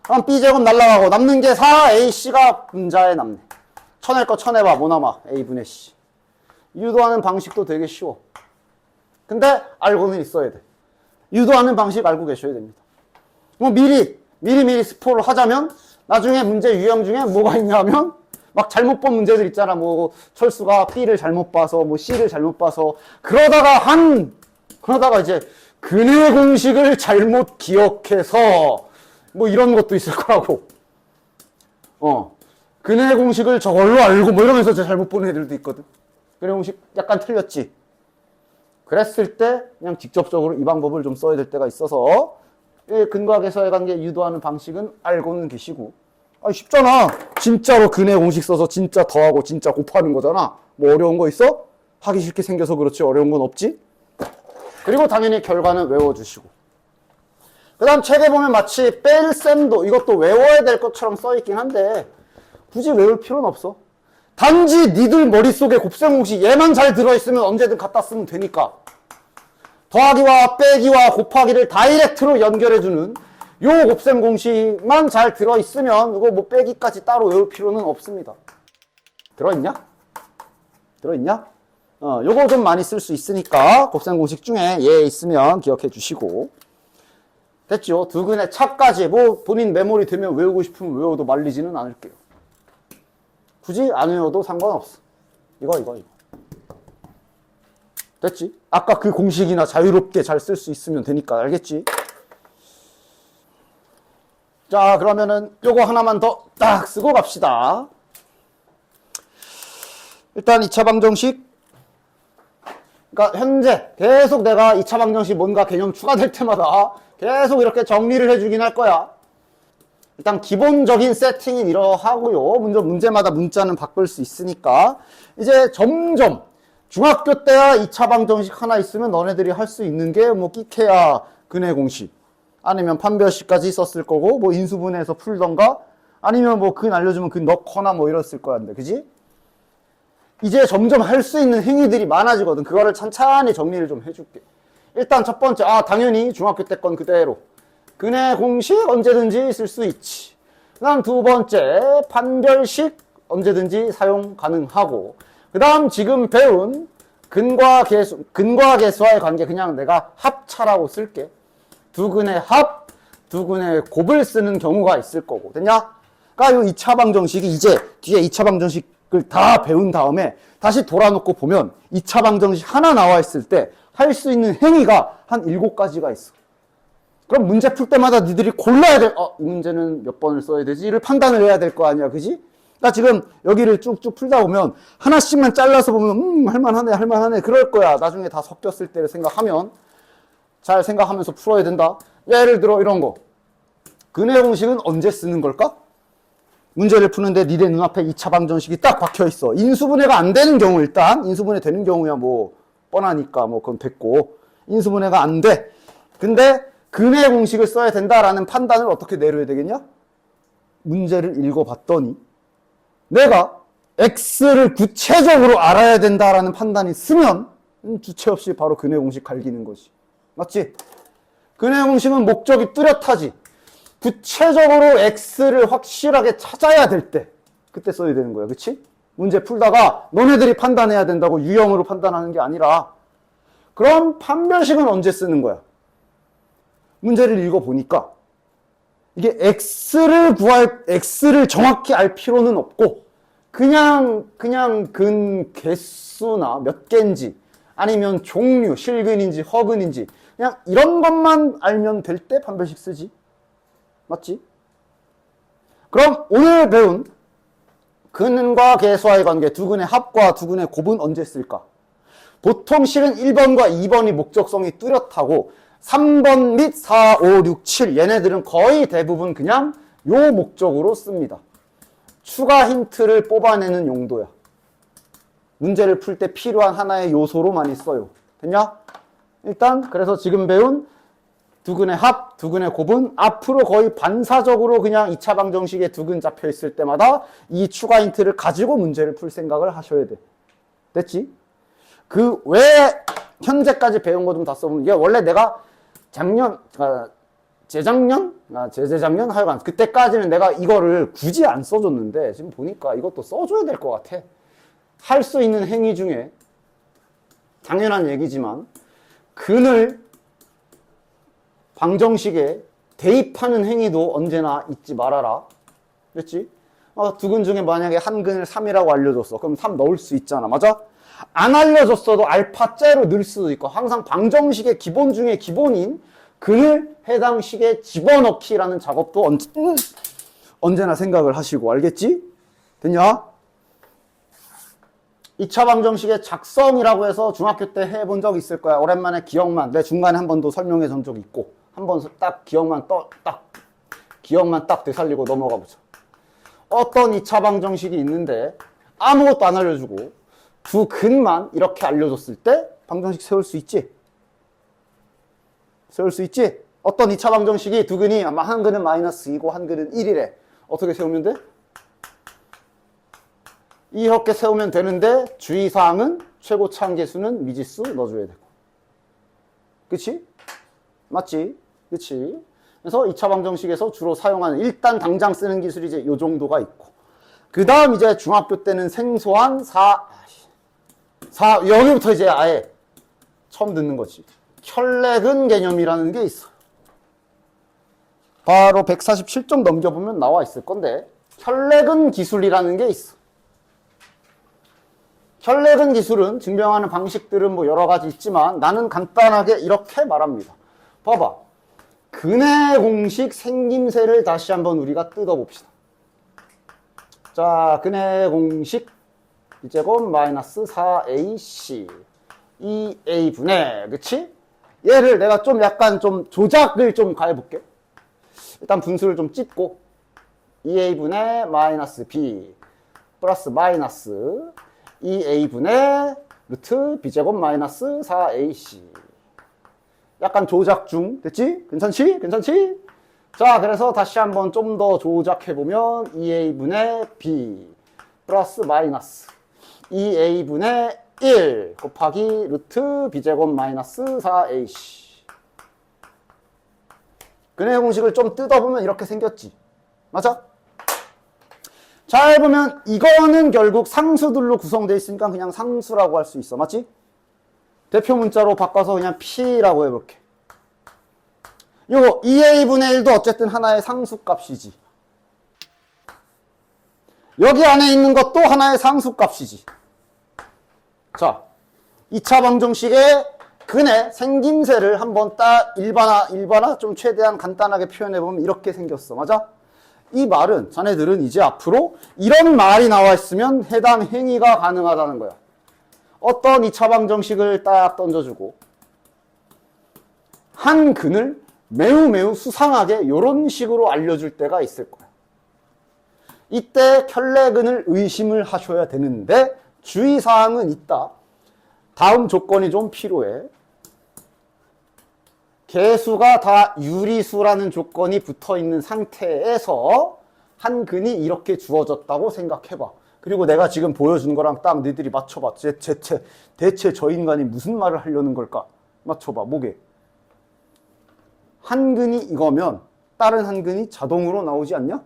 그럼 b제곱 날라가고 남는 게 4ac가 분자에 남네. 쳐낼 거 쳐내봐. 뭐 남아? a분의 c. 유도하는 방식도 되게 쉬워. 근데 알고는 있어야 돼. 유도하는 방식 알고 계셔야 됩니다. 뭐 미리 스포를 하자면 나중에 문제 유형 중에 뭐가 있냐면 막 잘못 본 문제들 있잖아. 뭐 철수가 b를 잘못 봐서 뭐 c를 잘못 봐서 그러다가 이제 근의 공식을 잘못 기억해서 뭐 이런 것도 있을 거라고. 근의 공식을 저걸로 알고 뭐 이러면서 잘못 보는 애들도 있거든. 근의 공식 약간 틀렸지. 그랬을 때 그냥 직접적으로 이 방법을 좀 써야 될 때가 있어서 근과 계수의 관계 유도하는 방식은 알고는 계시고. 쉽잖아. 진짜로 근의 공식 써서 진짜 더하고 진짜 곱하는 거잖아. 뭐 어려운 거 있어? 하기 싫게 생겨서 그렇지 어려운 건 없지? 그리고 당연히 결과는 외워주시고. 그 다음 책에 보면 마치 뺄셈도 이것도 외워야 될 것처럼 써있긴 한데 굳이 외울 필요는 없어. 단지 니들 머릿속에 곱셈 공식 얘만 잘 들어있으면 언제든 갖다 쓰면 되니까. 더하기와 빼기와 곱하기를 다이렉트로 연결해주는 요 곱셈 공식만 잘 들어있으면 이거 뭐 빼기까지 따로 외울 필요는 없습니다. 들어있냐? 들어있냐? 요거 좀 많이 쓸 수 있으니까 곱셈 공식 중에 얘 있으면 기억해 주시고. 됐죠? 두근의 차까지 뭐 본인 메모리 되면 외우고 싶으면 외워도 말리지는 않을게요. 굳이 안 외워도 상관없어. 이거. 됐지? 아까 그 공식이나 자유롭게 잘 쓸 수 있으면 되니까. 알겠지? 자, 그러면은 요거 하나만 더 딱 쓰고 갑시다. 일단 2차 방정식. 그러니까 현재 계속 내가 2차 방정식 뭔가 개념 추가될 때마다 계속 이렇게 정리를 해주긴 할 거야. 일단 기본적인 세팅은 이러하고요. 문제마다 문자는 바꿀 수 있으니까. 이제 점점 중학교 때야 2차 방정식 하나 있으면 너네들이 할 수 있는 게 뭐 끼케야 근해 공식 아니면 판별식까지 썼을 거고 뭐 인수분해에서 풀던가 아니면 뭐 근 알려주면 근 넣거나 뭐 이랬을 거야. 그지? 이제 점점 할 수 있는 행위들이 많아지거든. 그거를 찬찬히 정리를 좀 해줄게. 일단 첫 번째, 당연히 중학교 때 건 그대로. 근해 공식 언제든지 쓸 수 있지. 그 다음 두 번째, 판별식 언제든지 사용 가능하고. 그 다음 지금 배운 근과 계수와의 관계 그냥 내가 합차라고 쓸게. 두 근의 합, 두 근의 곱을 쓰는 경우가 있을 거고. 됐냐? 그러니까 이 2차 방정식이 이제 뒤에 2차 방정식을 다 배운 다음에 다시 돌아놓고 보면 2차 방정식 하나 나와 있을 때 할 수 있는 행위가 한 7가지가 있어. 그럼 문제 풀 때마다 니들이 골라야 돼. 이 문제는 몇 번을 써야 되지? 이를 판단을 해야 될 거 아니야. 그지? 그러니까 지금 여기를 쭉쭉 풀다 보면 하나씩만 잘라서 보면 할만하네 그럴 거야. 나중에 다 섞였을 때를 생각하면 잘 생각하면서 풀어야 된다. 예를 들어 이런 거. 근해 공식은 언제 쓰는 걸까? 문제를 푸는데 니네 눈앞에 2차 방정식이 딱 박혀 있어. 인수분해가 안 되는 경우 일단 인수분해 되는 경우야 뭐 뻔하니까 뭐 그건 됐고 인수분해가 안 돼. 근데 근해 공식을 써야 된다라는 판단을 어떻게 내려야 되겠냐? 문제를 읽어봤더니 내가 x를 구체적으로 알아야 된다라는 판단이 쓰면 주체 없이 바로 근해 공식 갈기는 거지. 맞지? 근해 공식은 목적이 뚜렷하지. 구체적으로 x를 확실하게 찾아야 될 때 그때 써야 되는 거야. 그치? 문제 풀다가 너네들이 판단해야 된다고 유형으로 판단하는 게 아니라 그럼 판별식은 언제 쓰는 거야? 문제를 읽어보니까 이게 x를 정확히 알 필요는 없고 그냥 근 개수나 몇 개인지 아니면 종류, 실근인지 허근인지 그냥 이런 것만 알면 될 때 판별식 쓰지. 맞지? 그럼 오늘 배운 근과 계수와의 관계, 두 근의 합과 두 근의 곱은 언제 쓸까? 보통 실은 1번과 2번이 목적성이 뚜렷하고 3번 및 4, 5, 6, 7 얘네들은 거의 대부분 그냥 요 목적으로 씁니다. 추가 힌트를 뽑아내는 용도야. 문제를 풀 때 필요한 하나의 요소로 많이 써요. 됐냐? 일단 그래서 지금 배운 두 근의 합, 두 근의 곱은 앞으로 거의 반사적으로 그냥 2차 방정식에 두 근 잡혀 있을 때마다 이 추가 힌트를 가지고 문제를 풀 생각을 하셔야 돼. 됐지? 그 외에 현재까지 배운 거 좀 다 써보면 이게 원래 내가 재작년 하여간 그때까지는 내가 이거를 굳이 안 써줬는데 지금 보니까 이것도 써줘야 될 것 같아. 할 수 있는 행위 중에 당연한 얘기지만 근을 방정식에 대입하는 행위도 언제나 잊지 말아라. 그랬지? 두 근 중에 만약에 한 근을 3이라고 알려줬어. 그럼 3 넣을 수 있잖아. 맞아? 안 알려줬어도 알파째로 넣을 수도 있고 항상 방정식의 기본 중에 기본인 근을 해당 식에 집어넣기라는 작업도 언제나 생각을 하시고. 알겠지? 됐냐? 2차 방정식의 작성이라고 해서 중학교 때 해본 적 있을 거야. 오랜만에 기억만. 내 중간에 한 번도 설명해 준 적 있고. 한 번 딱 기억만 딱 되살리고 넘어가 보자. 어떤 2차 방정식이 있는데 아무것도 안 알려주고 두 근만 이렇게 알려줬을 때 방정식 세울 수 있지? 세울 수 있지? 어떤 2차 방정식이 두 근이 아마 한 근은 마이너스 2고 한 근은 1이래. 어떻게 세우면 돼? 이렇게 세우면 되는데 주의사항은 최고차 한계수는 미지수 넣어줘야 되고. 그치? 맞지? 그치? 그래서 2차 방정식에서 주로 사용하는 일단 당장 쓰는 기술이 이제 요 정도가 있고. 그 다음 이제 중학교 때는 생소한 여기부터 이제 아예 처음 듣는 거지. 혈내근 개념이라는 게 있어. 바로 147쪽 넘겨보면 나와 있을 건데, 혈내근 기술이라는 게 있어. 혈내근 기술은 증명하는 방식들은 뭐 여러 가지 있지만 나는 간단하게 이렇게 말합니다. 봐봐. 근의 공식 생김새를 다시 한번 우리가 뜯어봅시다. 자, 근의 공식 B제곱 마이너스 4AC 2A분의, 그치? 얘를 내가 좀 약간 좀 조작을 좀 가해볼게. 일단 분수를 좀 찢고 2A분의 마이너스 B 플러스 마이너스 2A분의 루트 B제곱 마이너스 4AC. 약간 조작 중. 됐지? 괜찮지? 괜찮지? 자, 그래서 다시 한번 좀 더 조작해보면 2A분의 B 플러스 마이너스 2A분의 1 곱하기 루트 B제곱 마이너스 4AC. 근의 공식을 좀 뜯어보면 이렇게 생겼지. 맞아? 잘 보면 이거는 결국 상수들로 구성되어 있으니까 그냥 상수라고 할 수 있어. 맞지? 대표 문자로 바꿔서 그냥 P라고 해볼게. 요거 2A분의 1도 어쨌든 하나의 상수값이지. 여기 안에 있는 것도 하나의 상수값이지. 자, 2차 방정식의 근의 생김새를 한번 딱 일반화 좀 최대한 간단하게 표현해보면 이렇게 생겼어. 맞아? 이 말은 자네들은 이제 앞으로 이런 말이 나와 있으면 해당 행위가 가능하다는 거야. 어떤 2차 방정식을 딱 던져주고 한 근을 매우 수상하게 이런 식으로 알려줄 때가 있을 거야. 이때 켤레근을 의심을 하셔야 되는데 주의사항은 있다. 다음 조건이 좀 필요해. 개수가 다 유리수라는 조건이 붙어있는 상태에서 한 근이 이렇게 주어졌다고 생각해봐. 그리고 내가 지금 보여준 거랑 딱 너희들이 맞춰봐. 대체 저 인간이 무슨 말을 하려는 걸까? 맞춰봐. 뭐게? 한 근이 이거면 다른 한 근이 자동으로 나오지 않냐?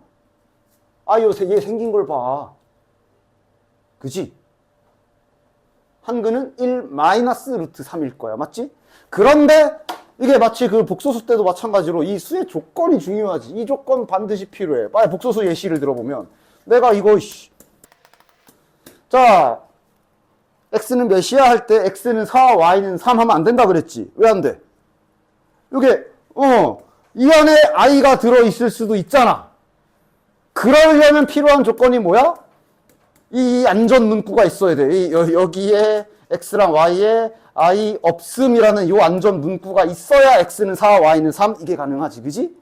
아, 요새 얘 생긴 걸 봐. 그지? 한 근은 1 마이너스 루트 3일 거야. 맞지? 그런데 이게 마치 그 복소수 때도 마찬가지로 이 수의 조건이 중요하지. 이 조건 반드시 필요해. 빨리 복소수 예시를 들어보면 내가 이거 자, x는 몇이야 할 때 x는 4, y는 3 하면 안 된다 그랬지. 왜 안 돼? 이게 이 안에 i가 들어있을 수도 있잖아. 그러려면 필요한 조건이 뭐야? 이 안전 문구가 있어야 돼. 여기에 x랑 y에 i 없음이라는 이 안전 문구가 있어야 x는 4, y는 3 이게 가능하지. 그지?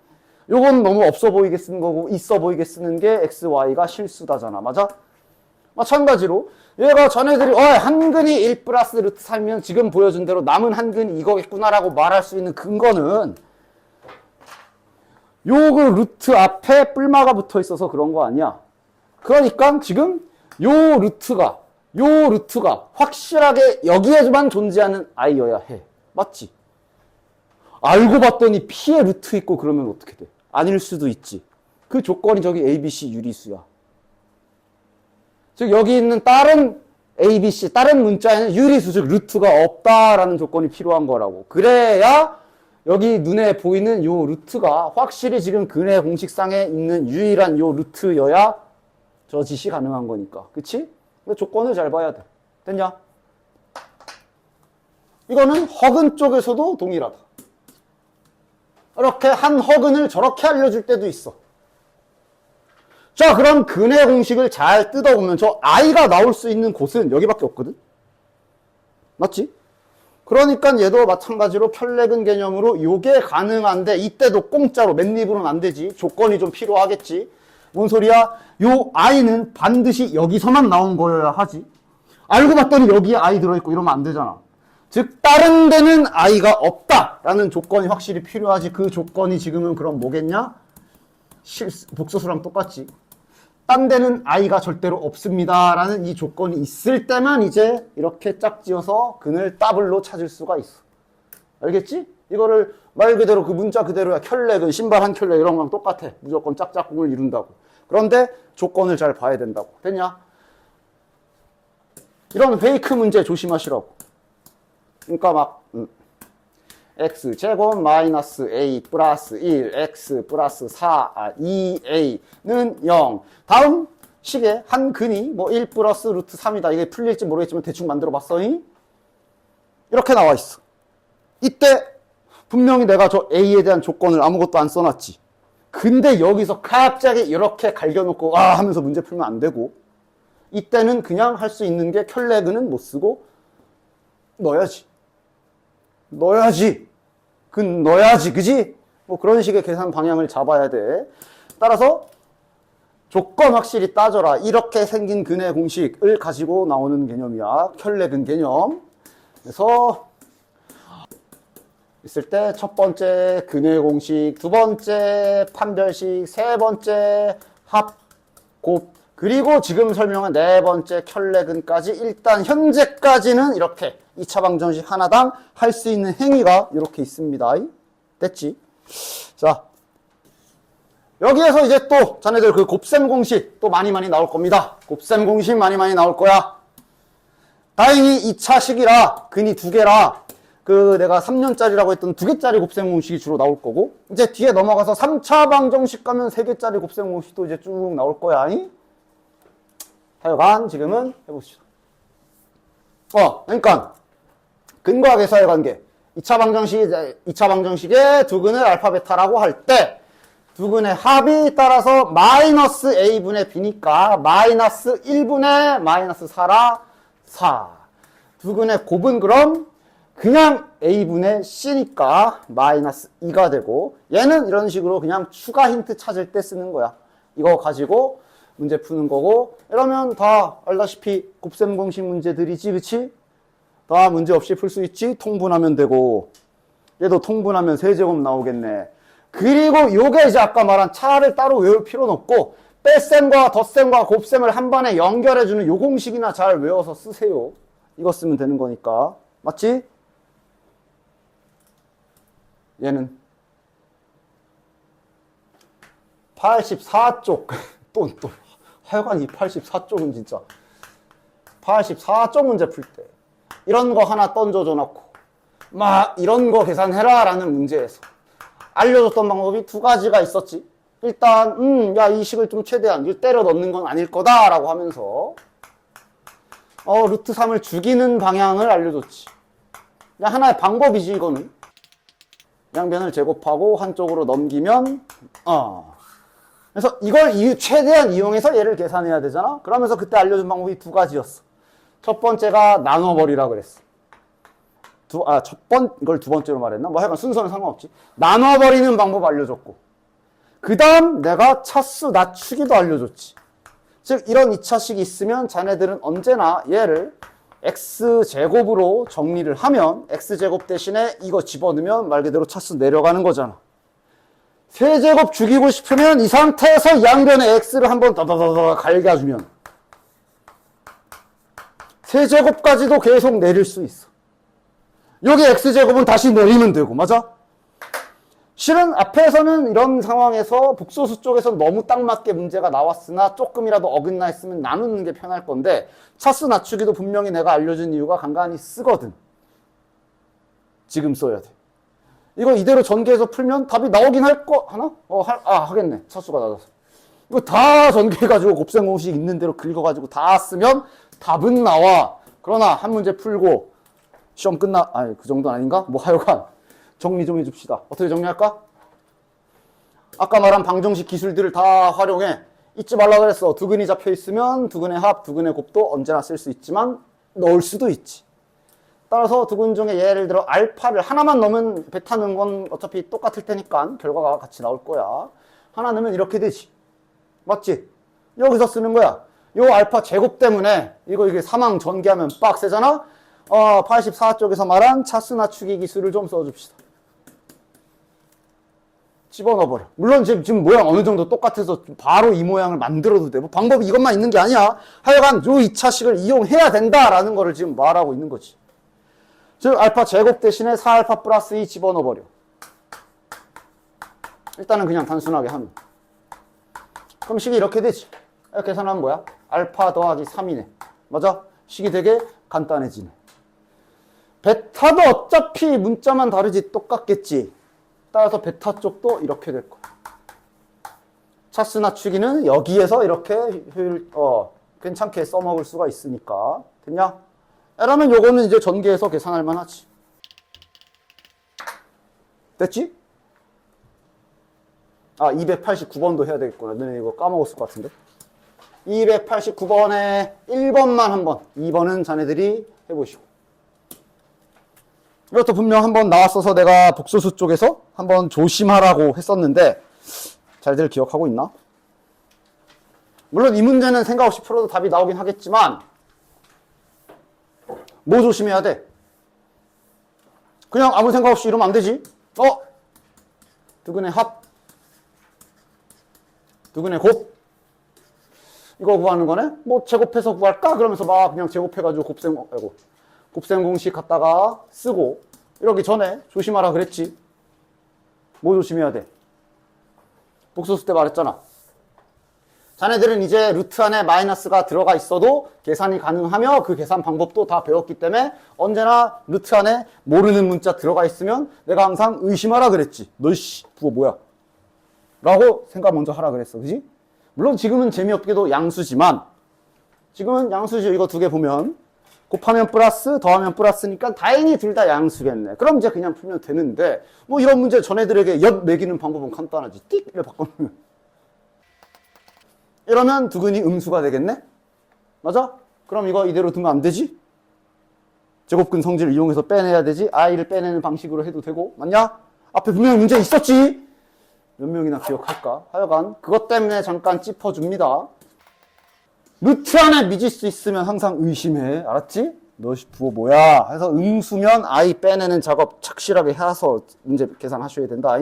요건 너무 없어 보이게 쓰는 거고 있어 보이게 쓰는 게 x, y가 실수다잖아. 맞아? 마찬가지로 얘가 자네들이 한근이 1 플러스 루트 3이면 지금 보여준 대로 남은 한근이 이거겠구나라고 말할 수 있는 근거는 요 그 루트 앞에 뿔마가 붙어 있어서 그런 거 아니야. 그러니까 지금 요 루트가 확실하게 여기에만 존재하는 i여야 해. 맞지? 알고 봤더니 p에 루트 있고 그러면 어떻게 돼? 아닐 수도 있지. 그 조건이 저기 ABC 유리수야. 즉 여기 있는 다른 ABC, 다른 문자에는 유리수, 즉 루트가 없다라는 조건이 필요한 거라고. 그래야 여기 눈에 보이는 요 루트가 확실히 지금 근의 공식상에 있는 유일한 요 루트여야 저 짓이 가능한 거니까. 그치? 조건을 잘 봐야 돼. 됐냐? 이거는 허근 쪽에서도 동일하다. 이렇게 한 허근을 저렇게 알려줄 때도 있어. 자, 그럼 근의 공식을 잘 뜯어보면 저 i가 나올 수 있는 곳은 여기밖에 없거든? 맞지? 그러니까 얘도 마찬가지로 켤레근 개념으로 요게 가능한데 이때도 공짜로 맨입으로는 안 되지. 조건이 좀 필요하겠지. 뭔 소리야? 요 i는 반드시 여기서만 나온 거여야 하지. 알고 봤더니 여기에 I 들어있고 이러면 안 되잖아. 즉 다른 데는 I가 없다라는 조건이 확실히 필요하지. 그 조건이 지금은 그럼 뭐겠냐? 복소수랑 똑같지. 딴 데는 I가 절대로 없습니다라는 이 조건이 있을 때만 이제 이렇게 짝지어서 근을 더블로 찾을 수가 있어. 알겠지? 이거를 말 그대로 그 문자 그대로야. 켤레근, 신발 한 켤레 이런 거랑 똑같아. 무조건 짝짝꿍을 이룬다고. 그런데 조건을 잘 봐야 된다고. 됐냐? 이런 페이크 문제 조심하시라고. 그러니까 막 x제곱 마이너스 a 플러스 1 x 플러스 2a는 0. 다음 식에 한 근이 뭐 1 플러스 루트 3이다. 이게 풀릴지 모르겠지만 대충 만들어 봤어니? 이렇게 나와 있어. 이때 분명히 내가 저 a에 대한 조건을 아무것도 안 써놨지. 근데 여기서 갑자기 이렇게 갈겨놓고 하면서 문제 풀면 안 되고, 이때는 그냥 할 수 있는 게 켤레근은 못 쓰고 넣어야지. 그지? 뭐 그런 식의 계산 방향을 잡아야 돼. 따라서 조건 확실히 따져라. 이렇게 생긴 근의 공식을 가지고 나오는 개념이야. 켤레근 개념. 그래서 있을 때 첫 번째 근의 공식, 두 번째 판별식, 세 번째 합, 곱, 그리고 지금 설명한 네 번째 켤레근까지 일단 현재까지는 이렇게 2차 방정식 하나당 할 수 있는 행위가 이렇게 있습니다. 됐지? 자, 여기에서 이제 또 자네들 그 곱셈 공식 또 많이 나올 겁니다. 곱셈 공식 많이 나올 거야. 다행히 2차식이라 근이 두 개라 그 내가 3년짜리라고 했던 2개짜리 곱셈 공식이 주로 나올 거고, 이제 뒤에 넘어가서 3차 방정식 가면 3개짜리 곱셈 공식도 이제 쭉 나올 거야. 하여간 지금은 해봅시다. 그러니까 근과 계사의 관계. 2차 방정식의 두 근을 알파 베타라고 할 때 두 근의 합이 따라서 마이너스 a분의 b니까 마이너스 1분의 마이너스 4라 4. 두 근의 곱은 그럼 그냥 a분의 c니까 마이너스 2가 되고, 얘는 이런 식으로 그냥 추가 힌트 찾을 때 쓰는 거야. 이거 가지고 문제 푸는 거고, 이러면 다 알다시피 곱셈 공식 문제들이지, 그치? 다 문제 없이 풀 수 있지? 통분하면 되고, 얘도 통분하면 세제곱 나오겠네. 그리고 요게 이제 아까 말한 차를 따로 외울 필요는 없고, 뺄셈과 덧셈과 곱셈을 한 번에 연결해주는 요 공식이나 잘 외워서 쓰세요. 이거 쓰면 되는 거니까. 맞지? 얘는 84쪽. 또. 하여간 이 84쪽은 진짜 84쪽 문제 풀 때 이런 거 하나 던져줘 놓고 막 이런 거 계산해라 라는 문제에서 알려줬던 방법이 두 가지가 있었지. 일단 야, 이 식을 좀 최대한 때려 넣는 건 아닐 거다 라고 하면서 루트 3을 죽이는 방향을 알려줬지. 그냥 하나의 방법이지. 이거는 양변을 제곱하고 한쪽으로 넘기면 그래서 이걸 최대한 이용해서 얘를 계산해야 되잖아. 그러면서 그때 알려준 방법이 두 가지였어. 첫 번째가 나눠버리라 그랬어. 이걸 두 번째로 말했나? 뭐 하여간 순서는 상관없지. 나눠버리는 방법 알려줬고, 그 다음 내가 차수 낮추기도 알려줬지. 즉 이런 2차식이 있으면 자네들은 언제나 얘를 x제곱으로 정리를 하면 x제곱 대신에 이거 집어넣으면 말 그대로 차수 내려가는 거잖아. 세제곱 죽이고 싶으면 이 상태에서 양변에 x를 한번 더더더더 갈겨주면 세제곱까지도 계속 내릴 수 있어. 여기 x제곱은 다시 내리면 되고, 맞아? 실은 앞에서는 이런 상황에서 복소수 쪽에서 너무 딱 맞게 문제가 나왔으나 조금이라도 어긋나 있으면 나누는 게 편할 건데, 차수 낮추기도 분명히 내가 알려준 이유가 간간히 쓰거든. 지금 써야 돼. 이거 이대로 전개해서 풀면 답이 나오긴 하나? 하겠네. 차수가 낮아서. 이거 다 전개해가지고 곱셈 공식 있는 대로 긁어가지고 다 쓰면 답은 나와. 그러나 한 문제 풀고 시험 그 정도는 아닌가? 뭐 하여간 정리 좀 해줍시다. 어떻게 정리할까? 아까 말한 방정식 기술들을 다 활용해. 잊지 말라 그랬어. 두 근이 잡혀 있으면 두 근의 합, 두 근의 곱도 언제나 쓸 수 있지만 넣을 수도 있지. 따라서 두 근 중에 예를 들어 알파를 하나만 넣으면 베타 넣은 건 어차피 똑같을 테니까 결과가 같이 나올 거야. 하나 넣으면 이렇게 되지. 맞지? 여기서 쓰는 거야. 요 알파 제곱 때문에 이게 사망 전개하면 빡세잖아? 84쪽에서 말한 차수 낮추기 기술을 좀 써줍시다. 집어넣어버려. 물론 지금 모양 어느 정도 똑같아서 바로 이 모양을 만들어도 돼. 뭐 방법이 이것만 있는 게 아니야. 하여간 요 2차식을 이용해야 된다라는 거를 지금 말하고 있는 거지. 즉 알파 제곱 대신에 4알파 플러스 2 집어넣어버려. 일단은 그냥 단순하게 하면. 그럼 식이 이렇게 되지. 계산하면 뭐야? 알파 더하기 3이네. 맞아? 식이 되게 간단해지네. 베타도 어차피 문자만 다르지 똑같겠지. 따라서 베타 쪽도 이렇게 될 거야. 차수 낮추기는 여기에서 이렇게 괜찮게 써먹을 수가 있으니까. 됐냐? 라면 요거는 이제 전개해서 계산할 만하지. 됐지? 289번도 해야 되겠구나. 너네 이거 까먹었을 것 같은데. 289번에 1번만 한번, 2번은 자네들이 해보시고. 이것도 분명 한번 나왔어서 내가 복소수 쪽에서 한번 조심하라고 했었는데 잘들 기억하고 있나? 물론 이 문제는 생각 없이 풀어도 답이 나오긴 하겠지만 뭐 조심해야 돼? 그냥 아무 생각 없이 이러면 안 되지. 두근의 합, 두근의 곱, 이거 구하는 거네? 뭐 제곱해서 구할까? 그러면서 막 그냥 제곱해가지고 곱셈 공식 갖다가 쓰고 이러기 전에 조심하라 그랬지. 뭐 조심해야 돼? 복소수 때 말했잖아. 자네들은 이제 루트 안에 마이너스가 들어가 있어도 계산이 가능하며 그 계산 방법도 다 배웠기 때문에 언제나 루트 안에 모르는 문자 들어가 있으면 내가 항상 의심하라 그랬지. 너씨 그거 뭐야? 라고 생각 먼저 하라 그랬어. 그지? 물론 지금은 재미없게도 양수지만 지금은 양수죠. 이거 두 개 보면 곱하면 플러스 더하면 플러스니까 다행히 둘 다 양수겠네. 그럼 이제 그냥 풀면 되는데 뭐 이런 문제 전애들에게 엿 매기는 방법은 간단하지. 띡 이렇게 바꿔놓으면 이러면 두근이 음수가 되겠네? 맞아? 그럼 이거 이대로 두면 안 되지? 제곱근 성질을 이용해서 빼내야 되지? i를 빼내는 방식으로 해도 되고 맞냐? 앞에 분명히 문제 있었지? 몇 명이나 기억할까? 하여간 그것 때문에 잠깐 짚어줍니다. 루트 안에 미질 수 있으면 항상 의심해. 알았지? 너씨 부호 뭐야? 해서 음수면 i 빼내는 작업 착실하게 해서 문제 계산하셔야 된다.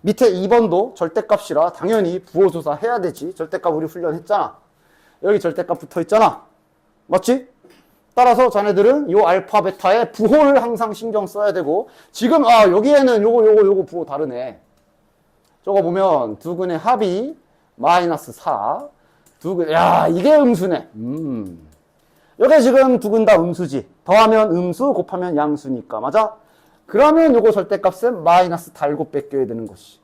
밑에 2번도 절대값이라 당연히 부호 조사 해야 되지. 절대값 우리 훈련했잖아. 여기 절대값 붙어 있잖아. 맞지? 따라서 자네들은 요 알파 베타의 부호를 항상 신경 써야 되고 지금 여기에는 요거 부호 다르네. 저거 보면 두근의 합이 마이너스 4 야 이게 음수네. 요게 지금 두근 다 음수지. 더하면 음수 곱하면 양수니까 맞아? 그러면 요거 절대값은 마이너스 달고 뺏겨야 되는 것이.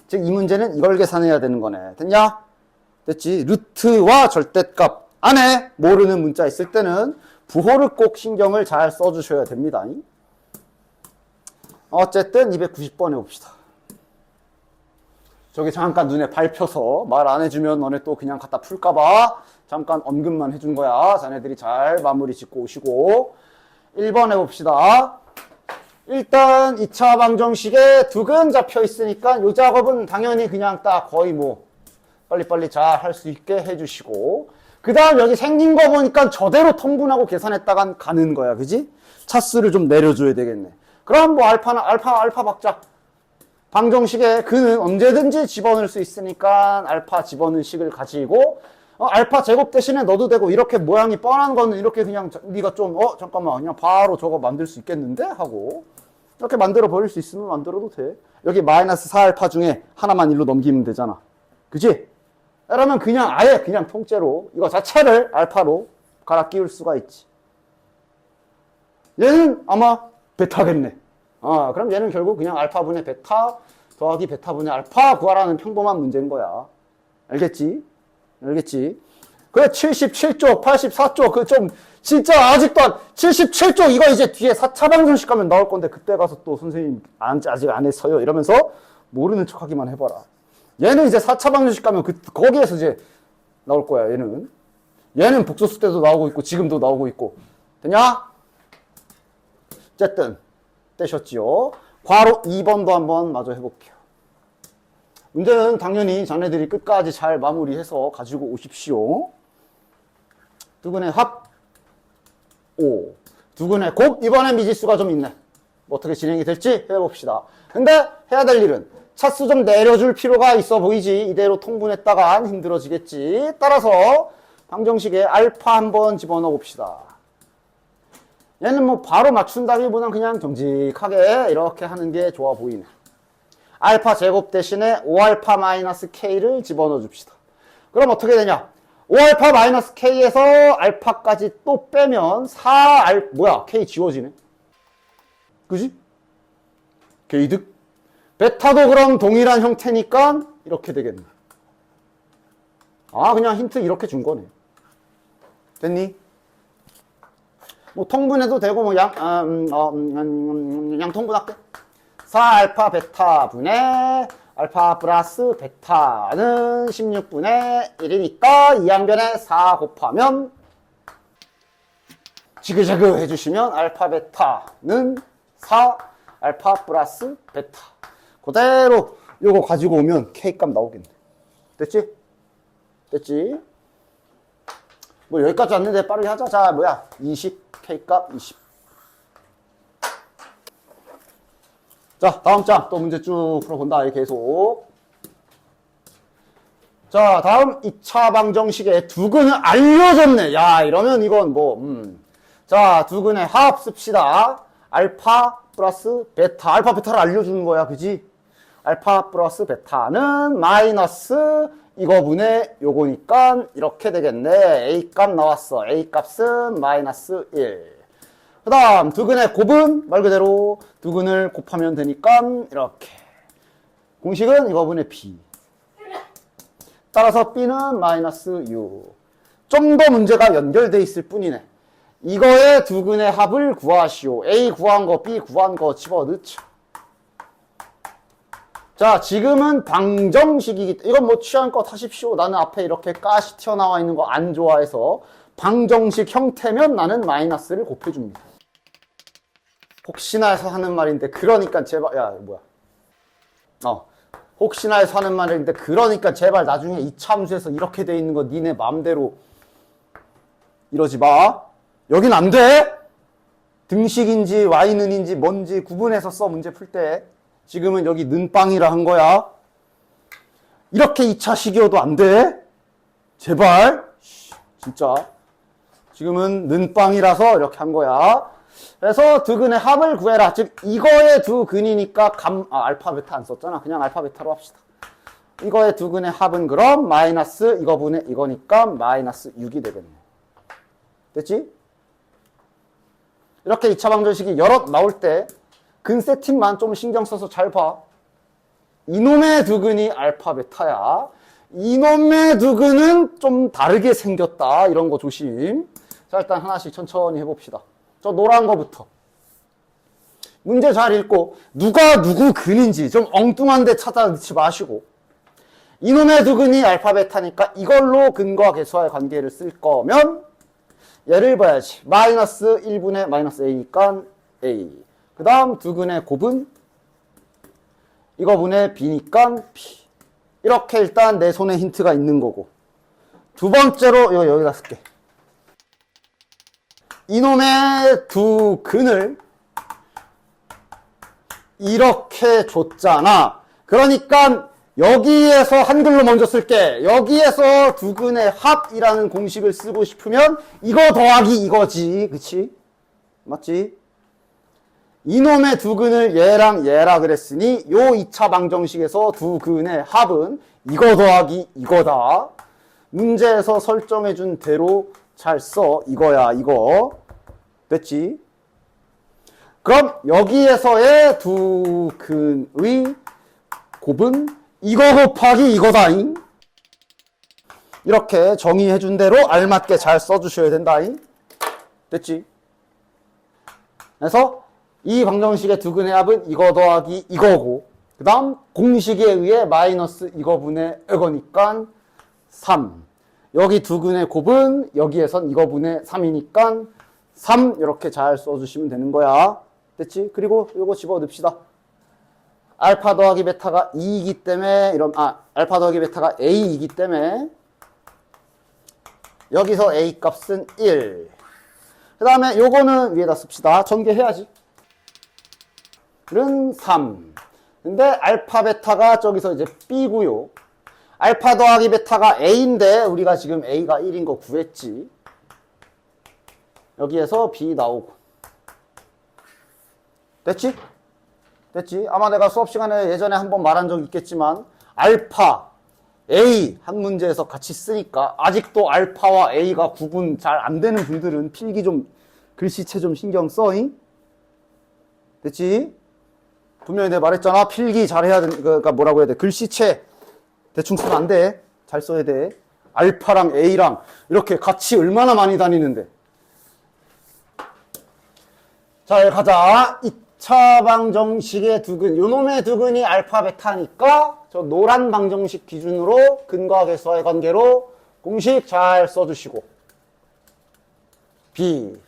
즉 이 문제는 이걸 계산해야 되는 거네. 됐냐? 됐지? 루트와 절대값 안에 모르는 문자 있을 때는 부호를 꼭 신경을 잘 써주셔야 됩니다. 어쨌든 290번 해봅시다. 저기 잠깐 눈에 밟혀서 말 안 해주면 너네 또 그냥 갖다 풀까봐 잠깐 언급만 해준 거야. 자네들이 잘 마무리 짓고 오시고 1번 해봅시다. 일단 2차 방정식에 두근 잡혀 있으니까 이 작업은 당연히 그냥 딱 거의 뭐 빨리빨리 잘 할 수 있게 해주시고 그 다음 여기 생긴 거 보니까 저대로 통분하고 계산했다간 가는 거야. 그지? 차수를 좀 내려줘야 되겠네. 그럼 뭐 알파 박자. 방정식에 그는 언제든지 집어넣을 수 있으니까 알파 집어넣은 식을 가지고 알파 제곱 대신에 넣어도 되고 이렇게 모양이 뻔한 거는 이렇게 그냥 네가 좀 잠깐만 그냥 바로 저거 만들 수 있겠는데? 하고 이렇게 만들어 버릴 수 있으면 만들어도 돼. 여기 마이너스 4알파 중에 하나만 일로 넘기면 되잖아. 그치? 그러면 그냥 아예 그냥 통째로 이거 자체를 알파로 갈아 끼울 수가 있지. 얘는 아마 베타겠네. 그럼 얘는 결국 그냥 알파분의 베타 더하기 베타분의 알파 구하라는 평범한 문제인 거야. 알겠지? 알겠지? 그래 77쪽, 84쪽 그 좀 진짜 아직도 77쪽 이거 이제 뒤에 4차 방정식 가면 나올 건데 그때 가서 또 선생님 아직 안 했어요 이러면서 모르는 척 하기만 해봐라. 얘는 이제 4차 방정식 가면 거기에서 이제 나올 거야. 얘는 복소수 때도 나오고 있고 지금도 나오고 있고. 되냐? 어쨌든 떼셨지요. 괄호 2번도 한번 마저 해볼게요. 문제는 당연히 자네들이 끝까지 잘 마무리해서 가지고 오십시오. 두근의 합 5. 두근의 곱. 이번엔 미지수가 좀 있네. 뭐 어떻게 진행이 될지 해봅시다. 근데 해야 될 일은 차수 좀 내려줄 필요가 있어 보이지. 이대로 통분했다간 힘들어지겠지. 따라서 방정식에 알파 한번 집어넣어 봅시다. 얘는 뭐 바로 맞춘다기보다는 그냥 정직하게 이렇게 하는 게 좋아 보이네. 알파 제곱 대신에 5알파 마이너스 K를 집어넣어 줍시다. 그럼 어떻게 되냐? 5알파 마이너스 K에서 알파까지 또 빼면 4알, 뭐야, K 지워지네. 그지? 개이득. 베타도 그럼 동일한 형태니까 이렇게 되겠네. 아, 그냥 힌트 이렇게 준 거네. 됐니? 뭐 통분해도 되고 뭐 양통분할게. 4알파 베타 분의 알파 플러스 베타는 16분의 1이니까 이 양변에 4 곱하면 지그재그 해주시면 알파 베타는 4 알파 플러스 베타. 그대로 요거 가지고 오면 K값 나오겠네. 됐지? 됐지? 뭐 여기까지 왔는데 빠르게 하자. 자, 뭐야? 20 K값 20. 자, 다음 장 또 문제 쭉 풀어본다. 계속. 자, 다음 2차 방정식에 두근을 알려줬네. 야, 이러면 이건 뭐 자, 두근의 합 씁시다. 알파 플러스 베타. 알파 베타를 알려주는 거야. 그지? 알파 플러스 베타는 마이너스 이거분의 요거니까 이렇게 되겠네. A값 나왔어. A값은 마이너스 1. 그 다음 두근의 곱은 말 그대로 두근을 곱하면 되니까 이렇게. 공식은 이거분의 B. 따라서 B는 마이너스 6. 좀 더 문제가 연결돼 있을 뿐이네. 이거의 두근의 합을 구하시오. A 구한 거, B 구한 거 집어넣자. 자, 지금은 방정식이기 때문에 이건 뭐 취향껏 하십시오. 나는 앞에 이렇게 가시 튀어나와 있는 거 안 좋아해서 방정식 형태면 나는 마이너스를 곱해줍니다. 혹시나 해서 하는 말인데 그러니까 제발 야 뭐야 혹시나 해서 하는 말인데 그러니까 제발 나중에 이차 함수에서 이렇게 돼 있는 거 니네 맘대로 이러지 마. 여긴 안 돼. 등식인지 y는인지 뭔지 구분해서 써. 문제 풀 때. 지금은 여기 는빵이라 한 거야. 이렇게 2차식이어도 안 돼. 제발. 진짜. 지금은 는빵이라서 이렇게 한 거야. 그래서 두근의 합을 구해라. 즉 이거의 두근이니까 알파 베타 안 썼잖아. 그냥 알파 베타로 합시다. 이거의 두근의 합은 그럼 마이너스 이거분의 이거니까 마이너스 6이 되겠네. 됐지? 이렇게 2차 방정식이 여러 나올 때 근 세팅만 좀 신경 써서 잘 봐. 이놈의 두근이 알파 베타야. 이놈의 두근은 좀 다르게 생겼다. 이런 거 조심. 자, 일단 하나씩 천천히 해봅시다. 저 노란 거부터. 문제 잘 읽고 누가 누구 근인지 좀 엉뚱한 데 찾아 넣지 마시고 이놈의 두근이 알파 베타니까 이걸로 근과 계수와의 관계를 쓸 거면 얘를 봐야지. 마이너스 1분의 마이너스 a니까 a. 그 다음 두근의 곱은 이거분의 b니까 b. 이렇게 일단 내 손에 힌트가 있는 거고. 두 번째로 여기다 쓸게. 이놈의 두 근을 이렇게 줬잖아. 그러니까 여기에서 한글로 먼저 쓸게. 여기에서 두 근의 합이라는 공식을 쓰고 싶으면 이거 더하기 이거지. 그치? 맞지? 이놈의 두 근을 얘랑 얘라 그랬으니 요 2차 방정식에서 두 근의 합은 이거 더하기 이거다. 문제에서 설정해준 대로 잘 써. 이거야, 이거. 됐지? 그럼 여기에서의 두 근의 곱은 이거 곱하기 이거다잉. 이렇게 정의해준 대로 알맞게 잘 써주셔야 된다잉. 됐지? 그래서 이 방정식의 두 근의 합은 이거 더하기 이거고 그 다음 공식에 의해 마이너스 이거분의 이거니까 3. 여기 두 근의 곱은 여기에선 이거분의 3이니까 3 이렇게 잘 써주시면 되는 거야. 됐지? 그리고 이거 집어넣읍시다. 알파 더하기 베타가 2이기 때문에 알파 더하기 베타가 A이기 때문에 여기서 A 값은 1. 그 다음에 요거는 위에다 씁시다. 전개해야지. 는 3. 근데 알파 베타가 저기서 이제 B고요. 알파 더하기 베타가 A인데 우리가 지금 A가 1인 거 구했지. 여기에서 B 나오고. 됐지? 됐지? 아마 내가 수업 시간에 예전에 한번 말한 적 있겠지만 알파, A 한 문제에서 같이 쓰니까 아직도 알파와 A가 구분 잘 안 되는 분들은 필기 좀 글씨체 좀 신경 써잉? 됐지? 분명히 내가 말했잖아. 필기 잘 해야 돼. 그러니까 뭐라고 해야 돼? 글씨체 대충 쓰면 안 돼. 잘 써야 돼. 알파랑 A랑 이렇게 같이 얼마나 많이 다니는데. 자, 가자. 2차 방정식의 두근. 요놈의 두근이 알파 베타니까 저 노란 방정식 기준으로 근과 계수와의 관계로 공식 잘 써주시고. B.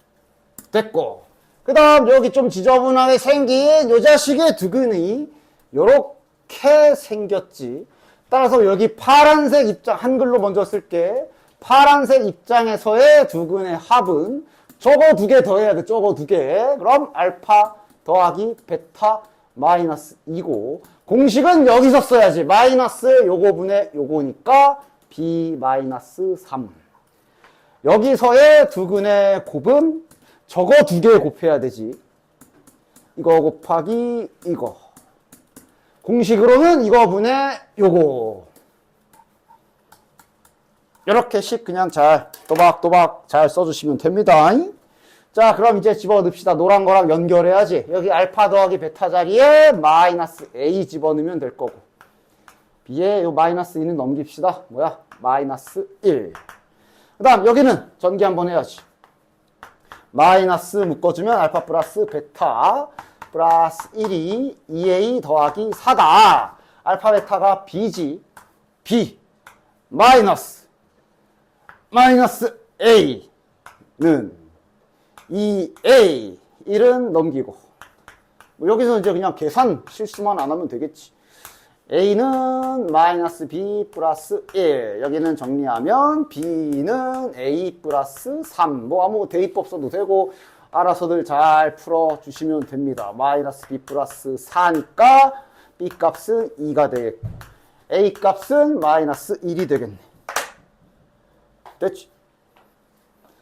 됐고. 그 다음 여기 좀 지저분하게 생긴 요 자식의 두근이 요렇게 생겼지. 따라서 여기 파란색 입장, 한글로 먼저 쓸게. 파란색 입장에서의 두근의 합은 저거 두 개 더해야 돼. 저거 두 개. 그럼 알파 더하기 베타 마이너스 2고 공식은 여기서 써야지. 마이너스 요거 분의 요거니까 B 마이너스 3. 여기서의 두근의 곱은 저거 두 개 곱해야 되지. 이거 곱하기 이거. 공식으로는 이거 분의 요거. 이렇게씩 그냥 잘 또박또박 잘 써주시면 됩니다. 자, 그럼 이제 집어넣읍시다. 노란 거랑 연결해야지. 여기 알파 더하기 베타 자리에 마이너스 A 집어넣으면 될 거고. B에 요 마이너스 2는 넘깁시다. 뭐야? 마이너스 1. 그 다음 여기는 전개 한번 해야지. 마이너스 묶어주면 알파 플러스 베타 플러스 1이 2A 더하기 4다. 알파 베타가 B지. B 마이너스 A는 2A 1은 넘기고 뭐 여기서 이제 그냥 계산 실수만 안 하면 되겠지. A는 마이너스 B 플러스 1. 여기는 정리하면 B는 A 플러스 3. 뭐 아무 대입법 써도 되고 알아서들 잘 풀어주시면 됩니다. 마이너스 B 플러스 4니까 B 값은 2가 되겠고 A 값은 마이너스 1이 되겠네. 됐지?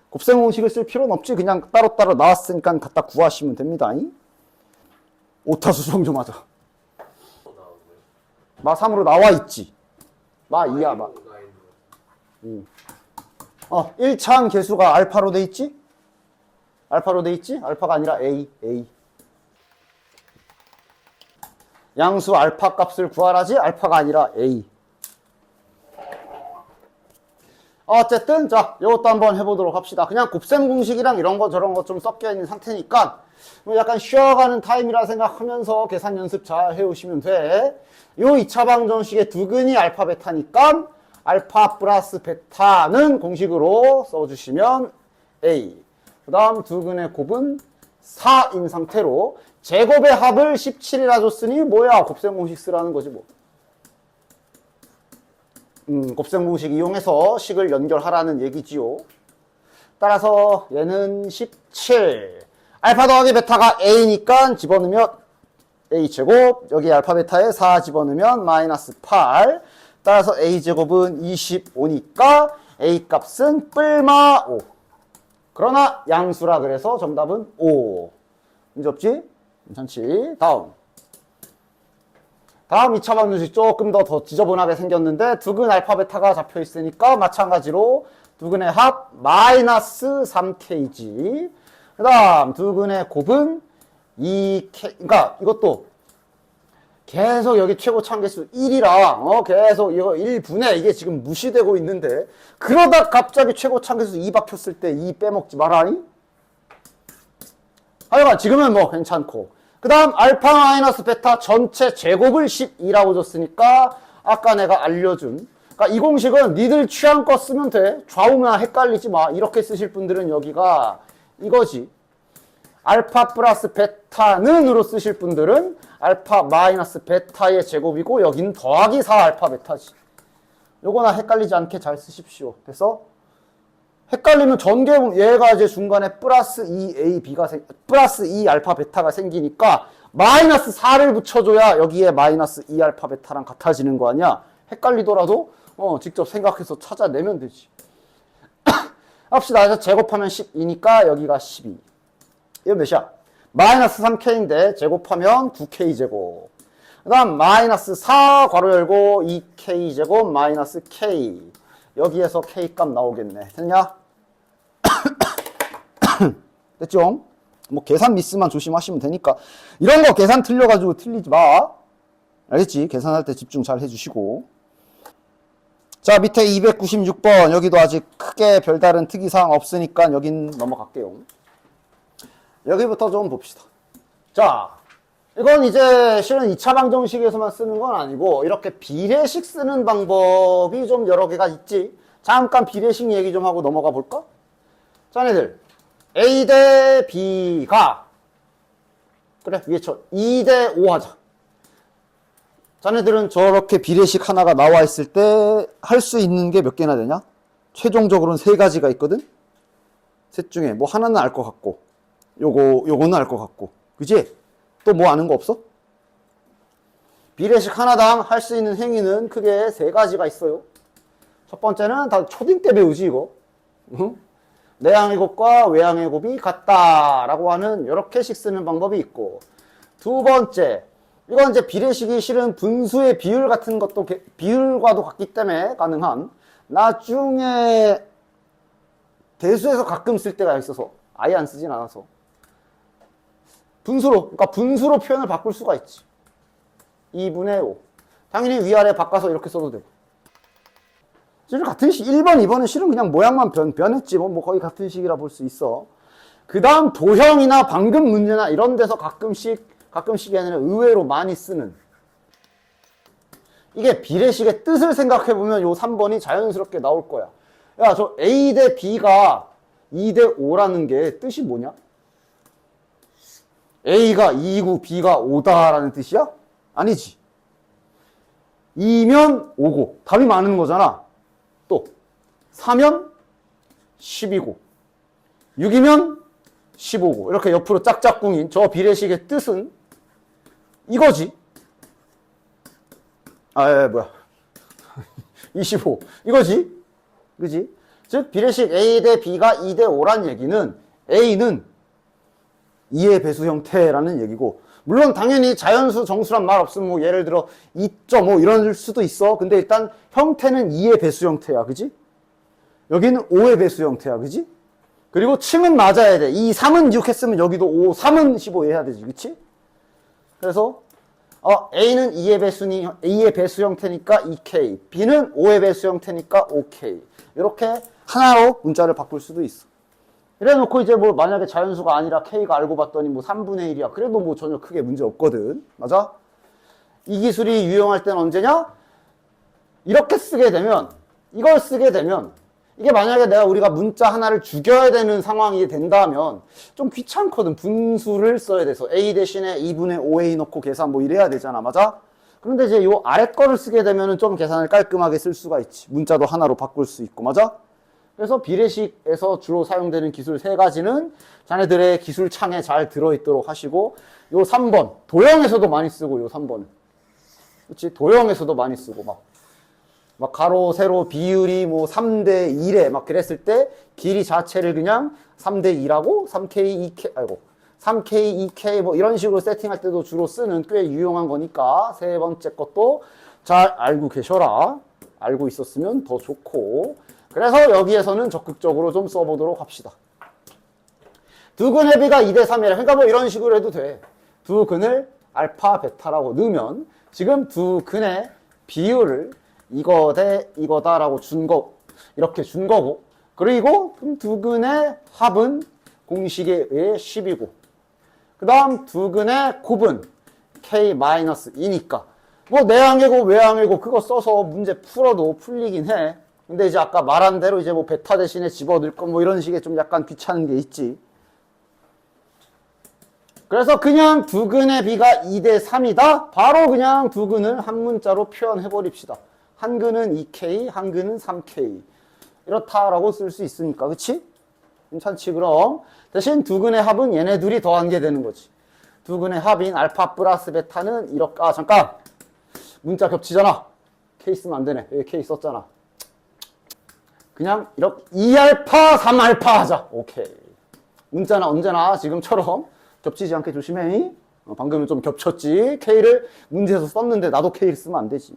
곱셈 공식을 쓸 필요는 없지. 그냥 따로따로 나왔으니까 갖다 구하시면 됩니다. 오타수 정좀 하자. 마 3으로 나와 있지. 마 2야, 마. 1차항 계수가 알파로 돼 있지? 알파로 돼 있지? 알파가 아니라 A. 양수 알파 값을 구하라지? 알파가 아니라 A. 어쨌든, 자, 이것도 한번 해보도록 합시다. 그냥 곱셈 공식이랑 이런 거 저런 거 좀 섞여 있는 상태니까, 뭐 약간 쉬어가는 타임이라 생각하면서 계산 연습 잘 해오시면 돼. 요 2차 방정식의 두근이 알파 베타니까, 알파 플러스 베타는 공식으로 써주시면 A. 그 다음 두근의 곱은 4인 상태로, 제곱의 합을 17이라 줬으니, 뭐야, 곱셈 공식 쓰라는 거지, 뭐. 곱셈 공식 이용해서 식을 연결하라는 얘기지요. 따라서 얘는 17. 알파 더하기 베타가 A니까 집어넣으면 A제곱, 여기 알파 베타에 4 집어넣으면 마이너스 8. 따라서 A제곱은 25니까 A 값은 뿔마 5. 그러나 양수라 그래서 정답은 5. 문제 없지? 괜찮지? 다음 2차 방정식 조금 더 지저분하게 생겼는데 두근 알파 베타가 잡혀 있으니까 마찬가지로 두근의 합 마이너스 3Kg. 그 다음 두근의 곱은 2K. 그러니까 이것도 계속 여기 최고 참개수 1이랑 계속 이거 1분의 이게 지금 무시되고 있는데 그러다 갑자기 최고 참개수 2 박혔을 때 2 빼먹지 마라잉. 하여간 지금은 뭐 괜찮고. 그 다음 알파 마이너스 베타 전체 제곱을 12라고 줬으니까 아까 내가 알려준, 그러니까 이 공식은 니들 취향껏 쓰면 돼. 좌우면 헷갈리지 마. 이렇게 쓰실 분들은 여기가 이거지. 알파 플러스 베타는으로 쓰실 분들은 알파 마이너스 베타의 제곱이고 여기는 더하기 4 알파 베타지. 요거나 헷갈리지 않게 잘 쓰십시오. 그래서 헷갈리면 전개분 얘가 이제 중간에 플러스 2ab가 플러스 2 알파 베타가 생기니까 마이너스 4를 붙여줘야 여기에 마이너스 2 알파 베타랑 같아지는 거 아니야. 헷갈리더라도 직접 생각해서 찾아내면 되지. 합시다. 그래서 제곱하면 12니까 여기가 12. 이거 몇이야? 마이너스 3k인데 제곱하면 9k제곱. 그 다음 마이너스 4 괄호 열고 2k제곱 마이너스 k. 여기에서 k 값 나오겠네. 됐냐? 됐죠? 뭐 계산 미스만 조심하시면 되니까. 이런 거 계산 틀려가지고 틀리지 마. 알겠지? 계산할 때 집중 잘 해주시고. 자, 밑에 296번. 여기도 아직 크게 별다른 특이사항 없으니까 여긴 넘어갈게요. 여기부터 좀 봅시다. 자, 이건 이제 실은 2차 방정식에서만 쓰는 건 아니고 이렇게 비례식 쓰는 방법이 좀 여러 개가 있지. 잠깐 비례식 얘기 좀 하고 넘어가 볼까? 자네들 A 대 B가 그래 위에 쳐 2 대 5 하자. 자네들은 저렇게 비례식 하나가 나와 있을 때 할 수 있는 게 몇 개나 되냐? 최종적으로는 3가지가 있거든? 셋 중에 뭐 하나는 알 것 같고 요거는 알 것 같고 그지? 또 뭐 아는 거 없어? 비례식 하나당 할 수 있는 행위는 크게 3가지가 있어요. 첫 번째는 다 초딩 때 배우지 이거. 응? 내항의 곱과 외항의 곱이 같다라고 하는 이렇게식 쓰는 방법이 있고, 두 번째 이건 이제 비례식이 실은 분수의 비율 같은 것도 비율과도 같기 때문에 가능한, 나중에 대수에서 가끔 쓸 때가 있어서 아예 안 쓰진 않아서 그러니까 분수로 표현을 바꿀 수가 있지. 2분의 5. 당연히 위아래 바꿔서 이렇게 써도 되고. 실은 같은 식, 1번, 2번은 실은 그냥 모양만 변했지. 뭐 거의 같은 식이라 볼 수 있어. 그 다음 도형이나 방금 문제나 이런 데서 가끔씩이 아니라 의외로 많이 쓰는. 이게 비례식의 뜻을 생각해보면 요 3번이 자연스럽게 나올 거야. 야, 저 A 대 B가 2 대 5라는 게 뜻이 뭐냐? A가 2고 B가 5다라는 뜻이야? 아니지. 2면 5고 답이 많은 거잖아. 또 4면 10이고 6이면 15고 이렇게 옆으로 짝짝꿍인 저 비례식의 뜻은 이거지. 뭐야 25 이거지. 그지? 즉 비례식 A 대 B가 2 대 5란 얘기는 A는 2의 배수 형태라는 얘기고, 물론 당연히 자연수 정수란 말 없으면 뭐 예를 들어 2.5 이런 수도 있어. 근데 일단 형태는 2의 배수 형태야. 그지? 여기는 5의 배수 형태야. 그지? 그리고 층은 맞아야 돼. 2, 3은 6 했으면 여기도 5, 3은 15 해야 되지. 그치? 그래서 A는 2의 배수 형태니까 2K, B는 5의 배수 형태니까 5K. 이렇게 하나로 문자를 바꿀 수도 있어. 이래 놓고 이제 뭐 만약에 자연수가 아니라 K가 알고 봤더니 뭐 3분의 1이야. 그래도 뭐 전혀 크게 문제 없거든. 맞아? 이 기술이 유용할 때는 언제냐? 이렇게 쓰게 되면, 이걸 쓰게 되면, 이게 만약에 우리가 문자 하나를 죽여야 되는 상황이 된다면 좀 귀찮거든. 분수를 써야 돼서 A 대신에 2분의 5A 넣고 계산 뭐 이래야 되잖아. 맞아? 그런데 이제 요 아래 거를 쓰게 되면은 좀 계산을 깔끔하게 쓸 수가 있지. 문자도 하나로 바꿀 수 있고. 맞아? 그래서 비례식에서 주로 사용되는 기술 3가지는 자네들의 기술창에 잘 들어있도록 하시고, 요 3번 도형에서도 많이 쓰고, 요 3번은 그치? 도형에서도 많이 쓰고 막 가로 세로 비율이 뭐 3대 1에 막 그랬을 때 길이 자체를 그냥 3대 2라고 3K 2K 3K 2K 뭐 이런 식으로 세팅할 때도 주로 쓰는 꽤 유용한 거니까 세 번째 것도 잘 알고 계셔라. 알고 있었으면 더 좋고. 그래서 여기에서는 적극적으로 좀 써보도록 합시다. 두 근 회비가 2대 3이라. 그러니까 뭐 이런 식으로 해도 돼. 두 근을 알파 베타라고 넣으면 지금 두 근의 비율을 이거 대 이거다라고 이렇게 준 거고, 그리고 두 근의 합은 공식에 의해 10이고, 그 다음 두 근의 곱은 K-2니까 뭐 내항이고 외항이고 그거 써서 문제 풀어도 풀리긴 해. 근데 이제 아까 말한 대로 이제 뭐 베타 대신에 집어넣을 거 뭐 이런 식의 좀 약간 귀찮은 게 있지. 그래서 그냥 두근의 비가 2대 3이다. 바로 그냥 두근을 한 문자로 표현해 버립시다. 한 근은 2K, 한 근은 3K. 이렇다라고 쓸 수 있으니까, 그치? 괜찮지, 그럼? 대신 두근의 합은 얘네 둘이 더한 게 되는 거지. 두근의 합인 알파 플러스 베타는 이렇게, 아, 잠깐! 문자 겹치잖아. K 쓰면 안 되네. 여기 K 썼잖아. 그냥 이렇게 2알파, 3알파 하자. 오케이. 문자는 언제나 지금처럼 겹치지 않게 조심해. 방금은 좀 겹쳤지. K를 문제에서 썼는데 나도 K를 쓰면 안 되지.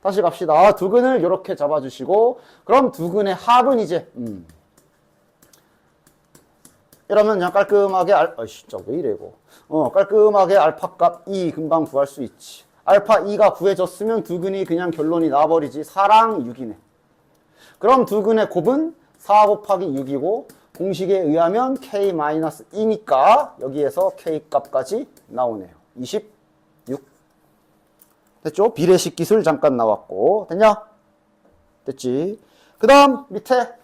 다시 갑시다. 두근을 이렇게 잡아주시고, 그럼 두근의 합은 이제 이러면 그냥 깔끔하게 진짜 왜 이래 이거. 깔끔하게 알파 값 2 금방 구할 수 있지. 알파 2가 구해졌으면 두근이 그냥 결론이 나와버리지. 4랑 6이네. 그럼 두근의 곱은 4 곱하기 6이고 공식에 의하면 K-2니까 여기에서 K 값까지 나오네요. 26. 됐죠? 비례식 기술 잠깐 나왔고. 됐냐? 됐지? 그 다음 밑에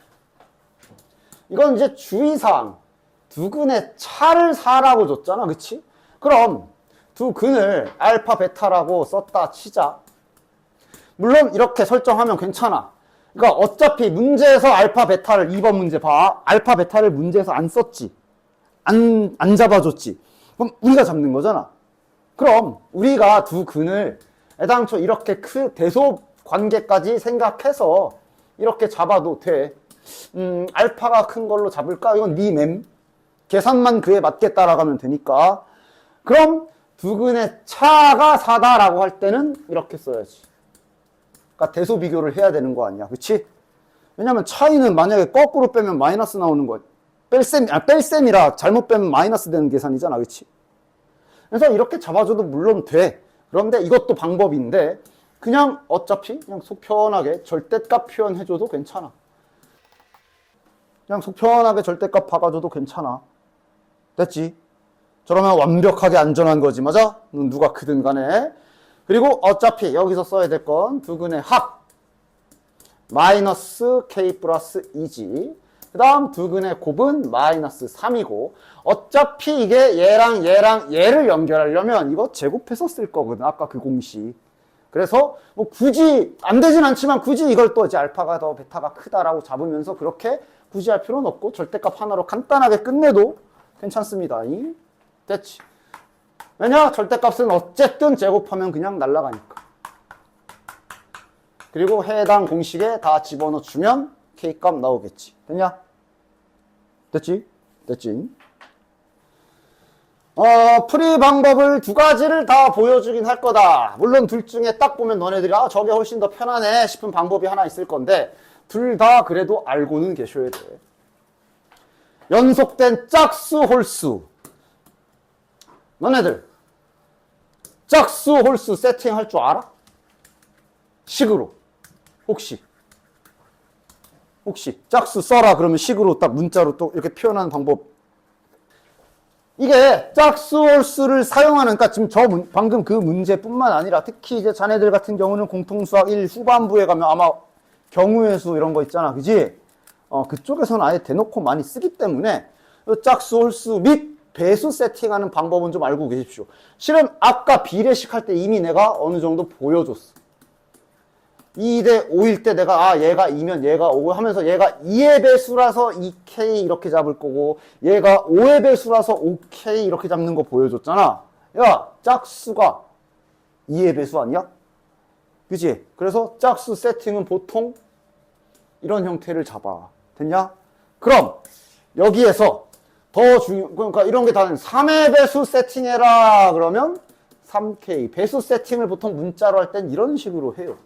이건 이제 주의사항. 두근의 차를 4라고 줬잖아. 그치? 그럼 두근을 알파 베타라고 썼다 치자. 물론 이렇게 설정하면 괜찮아. 그러니까 어차피 문제에서 알파 베타를 2번 문제 봐. 알파 베타를 문제에서 안 썼지. 안 잡아줬지. 그럼 우리가 잡는 거잖아. 그럼 우리가 두근을 애당초 이렇게 대소 관계까지 생각해서 이렇게 잡아도 돼. 알파가 큰 걸로 잡을까? 이건 네 맴. 계산만 그에 맞게 따라가면 되니까. 그럼 두근의 차가 4다라고 할 때는 이렇게 써야지. 그러니까 대소 비교를 해야 되는 거 아니야. 그치? 왜냐면 차이는 만약에 거꾸로 빼면 마이너스 나오는 거. 뺄셈이라 잘못 빼면 마이너스 되는 계산이잖아. 그치? 그래서 이렇게 잡아줘도 물론 돼. 그런데 이것도 방법인데 그냥 어차피 그냥 속 편하게 절대값 표현해줘도 괜찮아. 그냥 속 편하게 절대값 박아줘도 괜찮아. 됐지? 저러면 완벽하게 안전한 거지. 맞아? 누가 크든 간에. 그리고 어차피 여기서 써야 될 건 두근의 합 마이너스 K 플러스 2지. 그 다음 두근의 곱은 마이너스 3이고 어차피 이게 얘랑 얘를 연결하려면 이거 제곱해서 쓸 거거든. 아까 그 공식. 그래서 뭐 굳이 안 되진 않지만 굳이 이걸 또 이제 알파가 더 베타가 크다라고 잡으면서 그렇게 굳이 할 필요는 없고 절대값 하나로 간단하게 끝내도 괜찮습니다. 됐지? 왜냐? 절대값은 어쨌든 제곱하면 그냥 날아가니까. 그리고 해당 공식에 다 집어넣어주면 K값 나오겠지. 됐냐? 됐지? 됐지? 풀이 방법을 두 가지를 다 보여주긴 할 거다. 물론 둘 중에 딱 보면 너네들이 저게 훨씬 더 편하네 싶은 방법이 하나 있을 건데 둘 다 그래도 알고는 계셔야 돼. 연속된 짝수 홀수. 너네들 짝수 홀수 세팅할 줄 알아? 식으로. 혹시 짝수 써라 그러면 식으로 딱 문자로 또 이렇게 표현하는 방법. 이게 짝수 홀수를 사용하는, 그러니까 지금 방금 그 문제뿐만 아니라 특히 이제 자네들 같은 경우는 공통수학 1 후반부에 가면 아마 경우의 수 이런 거 있잖아. 그지? 그쪽에서는 아예 대놓고 많이 쓰기 때문에 짝수 홀수 및 배수 세팅하는 방법은 좀 알고 계십시오. 실은 아까 비례식 할 때 이미 내가 어느 정도 보여줬어. 2대 5일 때 내가 얘가 2면 얘가 5 하면서 얘가 2의 배수라서 2K 이렇게 잡을 거고 얘가 5의 배수라서 5K 이렇게 잡는 거 보여줬잖아. 야, 짝수가 2의 배수 아니야? 그치? 그래서 짝수 세팅은 보통 이런 형태를 잡아. 됐냐? 그럼 여기에서 그러니까 이런 게 다는 3의 배수 세팅해라 그러면 3K. 배수 세팅을 보통 문자로 할 땐 이런 식으로 해요.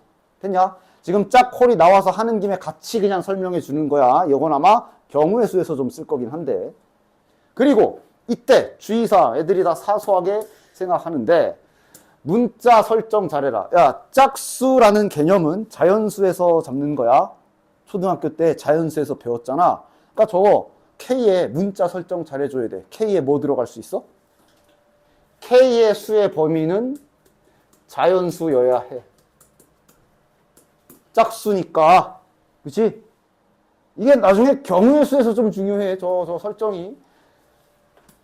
됐냐? 지금 짝콜이 나와서 하는 김에 같이 그냥 설명해 주는 거야. 이건 아마 경우의 수에서 좀 쓸 거긴 한데. 그리고 이때 주의사항 애들이 다 사소하게 생각하는데 문자 설정 잘해라. 야, 짝수라는 개념은 자연수에서 잡는 거야. 초등학교 때 자연수에서 배웠잖아. 그러니까 저거 K에 문자 설정 잘해줘야 돼. K에 뭐 들어갈 수 있어? K의 수의 범위는 자연수여야 해. 짝수니까. 그치? 이게 나중에 경우의 수에서 좀 중요해. 저 설정이.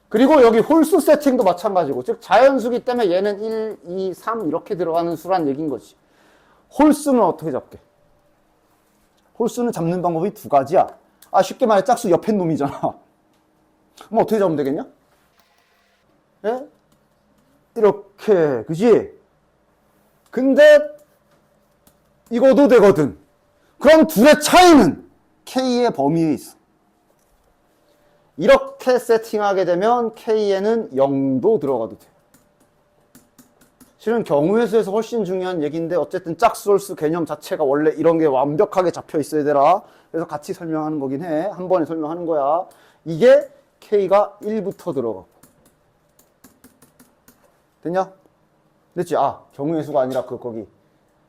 그리고 여기 홀수 세팅도 마찬가지고, 즉 자연수기 때문에 얘는 1, 2, 3 이렇게 들어가는 수란 얘기인 거지. 홀수는 어떻게 잡게? 홀수는 잡는 방법이 두 가지야. 쉽게 말해 짝수 옆에 놈이잖아. 그럼 어떻게 잡으면 되겠냐? 예? 이렇게, 그지? 근데 이거도 되거든. 그럼 둘의 차이는 K의 범위에 있어. 이렇게 세팅하게 되면 K에는 0도 들어가도 돼. 실은 경우의 수에서 훨씬 중요한 얘기인데 어쨌든 짝수 홀수 개념 자체가 원래 이런 게 완벽하게 잡혀 있어야 되라. 그래서 같이 설명하는 거긴 해. 한 번에 설명하는 거야. 이게 K가 1부터 들어가고. 됐냐? 됐지? 경우의 수가 아니라 거기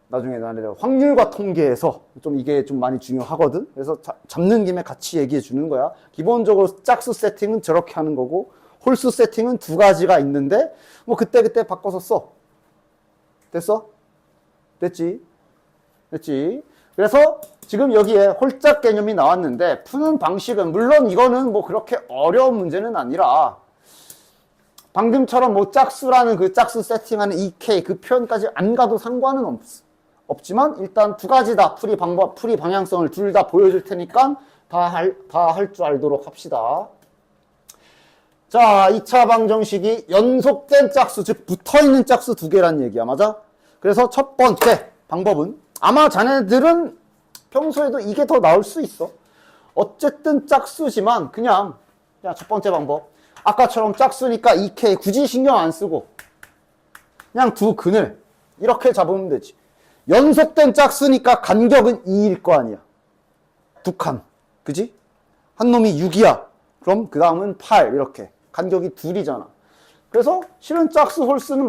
나중에 나는 확률과 통계에서 좀 이게 좀 많이 중요하거든. 그래서 잡는 김에 같이 얘기해 주는 거야. 기본적으로 짝수 세팅은 저렇게 하는 거고 홀수 세팅은 두 가지가 있는데 뭐 그때그때 바꿔서 써. 됐어? 됐지? 됐지? 그래서 지금 여기에 홀짝 개념이 나왔는데 푸는 방식은 물론 이거는 뭐 그렇게 어려운 문제는 아니라 방금처럼 뭐 짝수라는 그 짝수 세팅하는 EK 그 표현까지 안 가도 상관은 없지만 일단 두 가지 다 풀이 방법, 풀이 방향성을 둘 다 보여줄 테니까 다 할 줄 알도록 합시다. 자, 2차 방정식이 연속된 짝수, 즉 붙어있는 짝수 두 개란 얘기야. 맞아? 그래서 첫 번째 방법은 아마 자네들은 평소에도 이게 더 나올 수 있어. 어쨌든 짝수지만 그냥 첫 번째 방법. 아까처럼 짝수니까 2K 굳이 신경 안 쓰고 그냥 두 근을 이렇게 잡으면 되지. 연속된 짝수니까 간격은 2일 거 아니야. 두 칸. 그지? 한 놈이 6이야. 그럼 그 다음은 8 이렇게. 간격이 둘이잖아. 그래서 실은 짝수 홀수는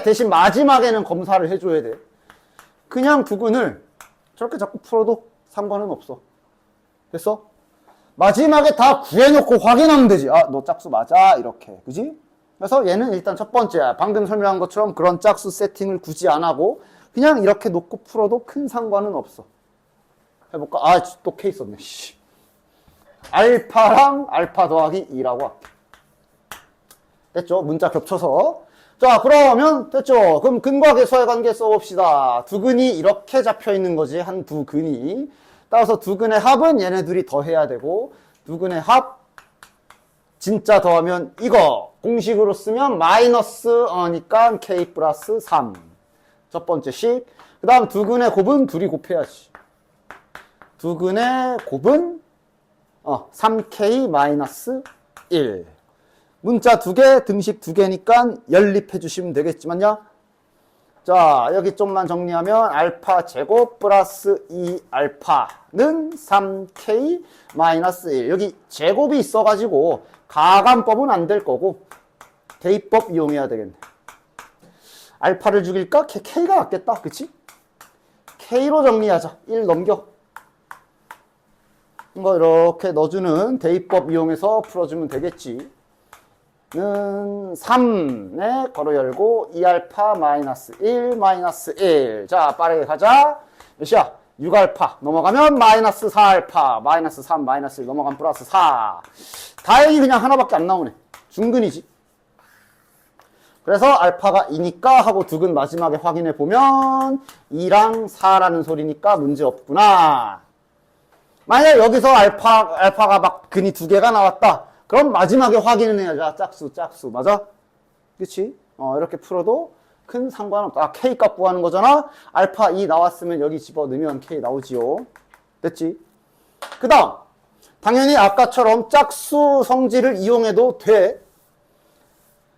대신 마지막에는 검사를 해줘야 돼. 그냥 두 근을 저렇게 자꾸 풀어도 상관은 없어. 됐어? 마지막에 다 구해놓고 확인하면 되지. 너 짝수 맞아. 이렇게. 그지? 그래서 얘는 일단 첫 번째, 방금 설명한 것처럼 그런 짝수 세팅을 굳이 안 하고 그냥 이렇게 놓고 풀어도 큰 상관은 없어. 해볼까? 또 K 썼네. 알파랑 알파 더하기 2라고 할게. 됐죠? 문자 겹쳐서. 자, 그러면 됐죠? 그럼 근과 계수의 관계 써봅시다. 두 근이 이렇게 잡혀 있는 거지. 한 두 근이. 따라서 두 근의 합은 얘네 둘이 더해야 되고 두 근의 합 진짜 더하면 이거 공식으로 쓰면 마이너스니까 K 플러스 3. 첫 번째 식. 그 다음 두 근의 곱은 둘이 곱해야지. 두 근의 곱은 3K 마이너스 1. 문자 두 개, 등식 두 개니까 연립해 주시면 되겠지만요. 자, 여기 좀만 정리하면 알파 제곱 플러스 2알파는 3K 마이너스 1. 여기 제곱이 있어가지고 가감법은 안 될 거고 대입법 이용해야 되겠네. 알파를 죽일까? K가 낫겠다. 그치? K로 정리하자. 1 넘겨. 이거 이렇게 넣어주는 대입법 이용해서 풀어주면 되겠지. 는 3에 괄호 열고 2알파 마이너스 1 마이너스 1. 자, 빠르게 가자. 몇이야? 6알파 넘어가면 마이너스 4알파 마이너스 3 마이너스 1 넘어가면 플러스 4. 다행히 그냥 하나밖에 안 나오네. 중근이지. 그래서 알파가 2니까 하고 두 근 마지막에 확인해 보면 2랑 4라는 소리니까 문제 없구나. 만약 여기서 알파가 막 근이 두 개가 나왔다. 그럼 마지막에 확인을 해야죠. 짝수. 맞아? 그치? 이렇게 풀어도 큰 상관없다. K 값 구하는 거잖아? 알파 2 나왔으면 여기 집어넣으면 K 나오지요. 됐지? 그 다음. 당연히 아까처럼 짝수 성질을 이용해도 돼.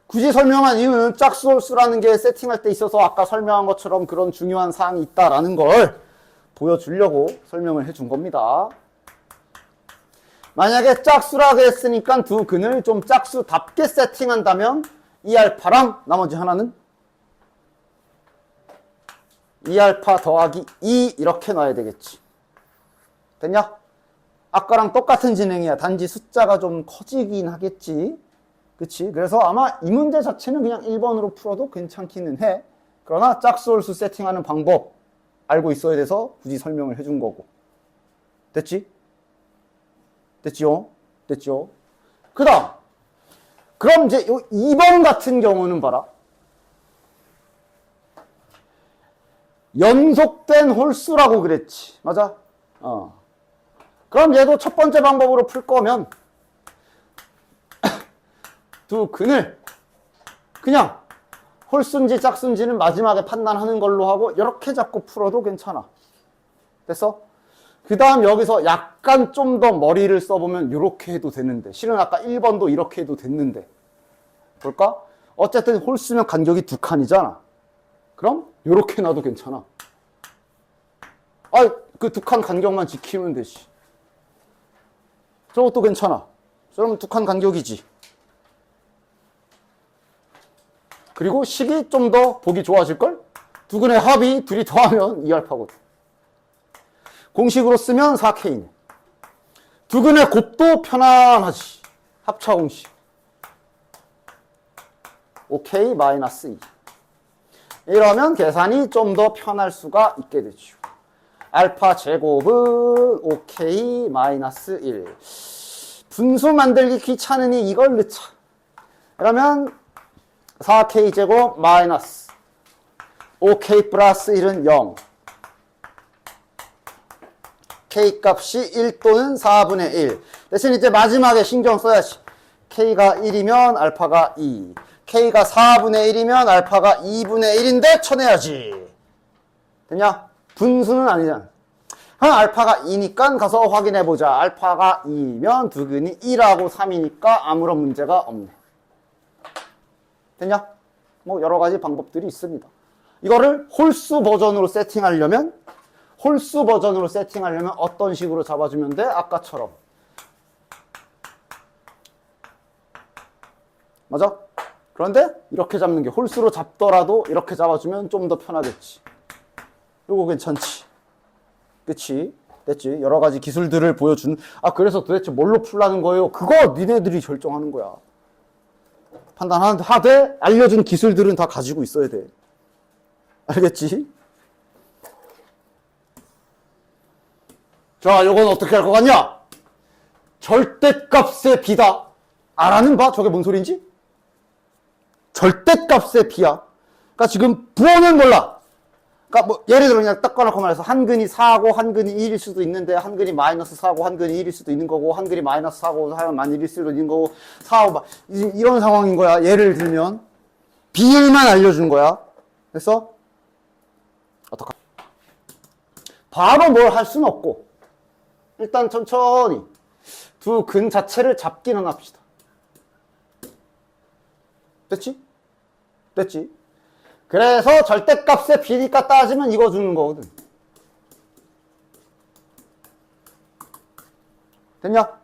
굳이 설명한 이유는 짝수 홀수라는 게 세팅할 때 있어서 아까 설명한 것처럼 그런 중요한 사항이 있다라는 걸 보여주려고 설명을 해준 겁니다. 만약에 짝수라고 했으니까 두 근을 좀 짝수답게 세팅한다면 2알파랑 나머지 하나는 2알파 더하기 2 이렇게 놔야 되겠지. 됐냐? 아까랑 똑같은 진행이야. 단지 숫자가 좀 커지긴 하겠지. 그치? 그래서 아마 이 문제 자체는 그냥 1번으로 풀어도 괜찮기는 해. 그러나 짝수 홀수 세팅하는 방법 알고 있어야 돼서 굳이 설명을 해준 거고. 됐지? 됐죠? 그 다음 그럼 이제 요 2번 같은 경우는 봐라. 연속된 홀수라고 그랬지. 맞아? 그럼 얘도 첫 번째 방법으로 풀 거면 두 근을 그냥 홀수인지 짝수인지는 마지막에 판단하는 걸로 하고 이렇게 잡고 풀어도 괜찮아. 됐어? 그 다음 여기서 약간 좀 더 머리를 써보면 이렇게 해도 되는데, 실은 아까 1번도 이렇게 해도 됐는데, 볼까? 어쨌든 홀수면 간격이 2칸이잖아. 그럼 이렇게 놔도 괜찮아. 그 2칸 간격만 지키면 되지. 저것도 괜찮아. 그럼 2칸 간격이지. 그리고 식이 좀 더 보기 좋아질걸? 두 근의 합이 둘이 더하면 2알파거든. 공식으로 쓰면 4K네. 두 근의 곱도 편안하지. 합차 공식. 5K 마이너스 2. 이러면 계산이 좀 더 편할 수가 있게 되죠. 알파 제곱은 5K 마이너스 1. 분수 만들기 귀찮으니 이걸 넣자. 그러면 4K 제곱 마이너스 5K 플러스 1은 0. K 값이 1 또는 4분의 1. 대신 이제 마지막에 신경 써야지. K가 1이면 알파가 2. K가 4분의 1이면 알파가 2분의 1인데 쳐내야지. 됐냐? 분수는 아니잖아. 알파가 2니까 가서 확인해보자. 알파가 2면 두 근이 1하고 3이니까 아무런 문제가 없네. 됐냐? 뭐 여러 가지 방법들이 있습니다. 이거를 홀수 버전으로 세팅하려면 어떤 식으로 잡아주면 돼? 아까처럼. 맞아? 그런데 이렇게 잡는 게 홀수로 잡더라도 이렇게 잡아주면 좀 더 편하겠지. 이거 괜찮지? 그치? 됐지? 여러 가지 기술들을 보여주는. 그래서 도대체 뭘로 풀라는 거예요? 그거 니네들이 결정하는 거야. 판단하되 알려준 기술들은 다 가지고 있어야 돼. 알겠지? 자, 요건 어떻게 할 것 같냐? 절대값의 비다. 알아는 봐. 저게 뭔 소린지? 절대값의 비야. 그러니까 지금 부호는 몰라. 그러니까 뭐 예를 들어 그냥 딱 꺼놓고 말해서 한 근이 4고 한 근이 1일 수도 있는데 한 근이 마이너스 4고 한 근이 1일 수도 있는 거고 한 근이 마이너스 4고 하면 1일 수도 있는 거고 4고 이런 상황인 거야. 예를 들면 비율만 알려준 거야. 됐어? 어떡하? 바로 뭘 할 수는 없고 일단 천천히 두 근 자체를 잡기는 합시다. 됐지? 됐지? 그래서 절대값의 비니까 따지면 이거 주는 거거든. 됐냐?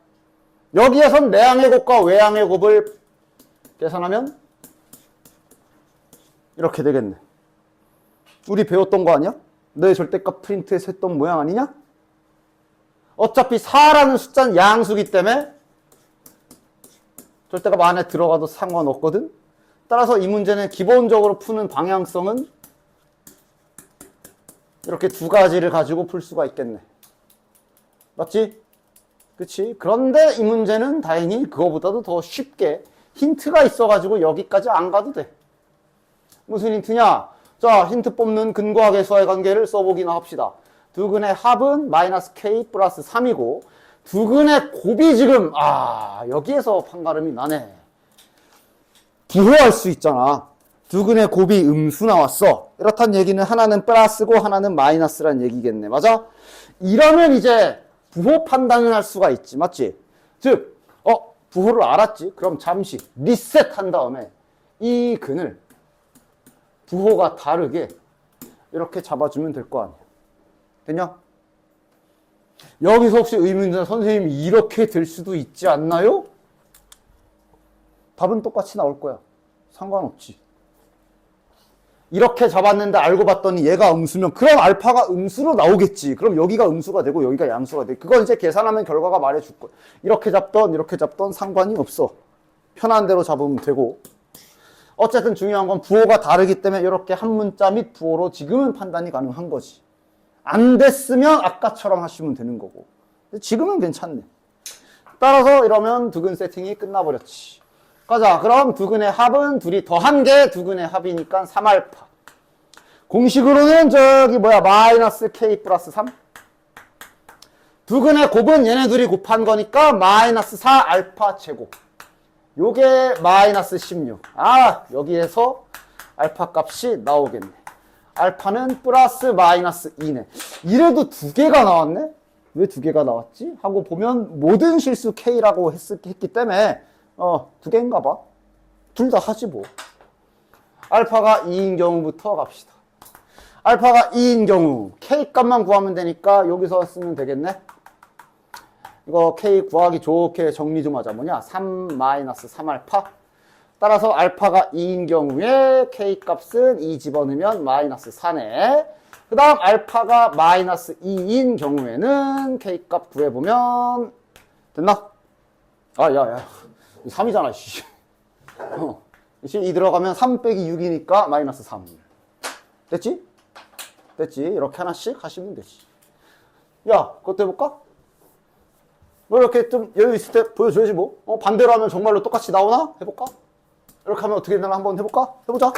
여기에선 내항의 곱과 외항의 곱을 계산하면 이렇게 되겠네. 우리 배웠던 거 아니야? 내 절대값 프린트에서 했던 모양 아니냐? 어차피 4라는 숫자는 양수기 때문에 절대값 안에 들어가도 상관없거든. 따라서 이 문제는 기본적으로 푸는 방향성은 이렇게 두 가지를 가지고 풀 수가 있겠네. 맞지? 그치? 그런데 이 문제는 다행히 그거보다도 더 쉽게 힌트가 있어가지고 여기까지 안 가도 돼. 무슨 힌트냐? 자, 힌트 뽑는 근과 계수와의 관계를 써보기나 합시다. 두 근의 합은 마이너스 K 플러스 3이고 두 근의 곱이 지금 여기에서 판가름이 나네. 부호할 수 있잖아. 두 근의 곱이 음수 나왔어. 이렇단 얘기는 하나는 플러스고 하나는 마이너스란 얘기겠네. 맞아? 이러면 이제 부호 판단을 할 수가 있지. 맞지? 즉, 부호를 알았지? 그럼 잠시 리셋한 다음에 이 근을 부호가 다르게 이렇게 잡아주면 될 거 아니야. 됐냐? 여기서 혹시 의문이나 선생님이 이렇게 될 수도 있지 않나요? 답은 똑같이 나올 거야. 상관없지. 이렇게 잡았는데 알고 봤더니 얘가 음수면 그럼 알파가 음수로 나오겠지. 그럼 여기가 음수가 되고 여기가 양수가 돼. 그건 이제 계산하면 결과가 말해줄 거야. 이렇게 잡던 상관이 없어. 편한 대로 잡으면 되고. 어쨌든 중요한 건 부호가 다르기 때문에 이렇게 한 문자 및 부호로 지금은 판단이 가능한 거지. 안 됐으면 아까처럼 하시면 되는 거고. 지금은 괜찮네. 따라서 이러면 두근 세팅이 끝나버렸지. 가자. 그럼 두근의 합은 둘이 더한 게 두근의 합이니까 3알파. 공식으로는 저기 뭐야 마이너스 k 플러스 3. 두근의 곱은 얘네 둘이 곱한 거니까 마이너스 4알파 제곱. 요게 마이너스 16. 아, 여기에서 알파 값이 나오겠네. 알파는 플러스 마이너스 2네. 이래도 두 개가 나왔네? 왜 두 개가 나왔지? 하고 보면 모든 실수 K라고 했기 때문에 두 개인가 봐. 둘 다 하지 뭐. 알파가 2인 경우부터 갑시다. 알파가 2인 경우 K 값만 구하면 되니까 여기서 쓰면 되겠네. 이거 K 구하기 좋게 정리 좀 하자. 뭐냐? 3 마이너스 3알파. 따라서 알파가 2인 경우에 K 값은 2 집어넣으면 마이너스 4네. 그 다음 알파가 마이너스 2인 경우에는 K 값 구해보면 됐나? 아, 야. 3이잖아, 씨. 2 들어가면 3 빼기 6이니까 마이너스 3. 됐지? 됐지? 이렇게 하나씩 하시면 되지. 야, 그것도 해볼까? 뭐 이렇게 좀 여유 있을 때 보여줘야지 뭐. 반대로 하면 정말로 똑같이 나오나? 해볼까? 이렇게 하면 어떻게 되나 한번 해볼까? 해보자.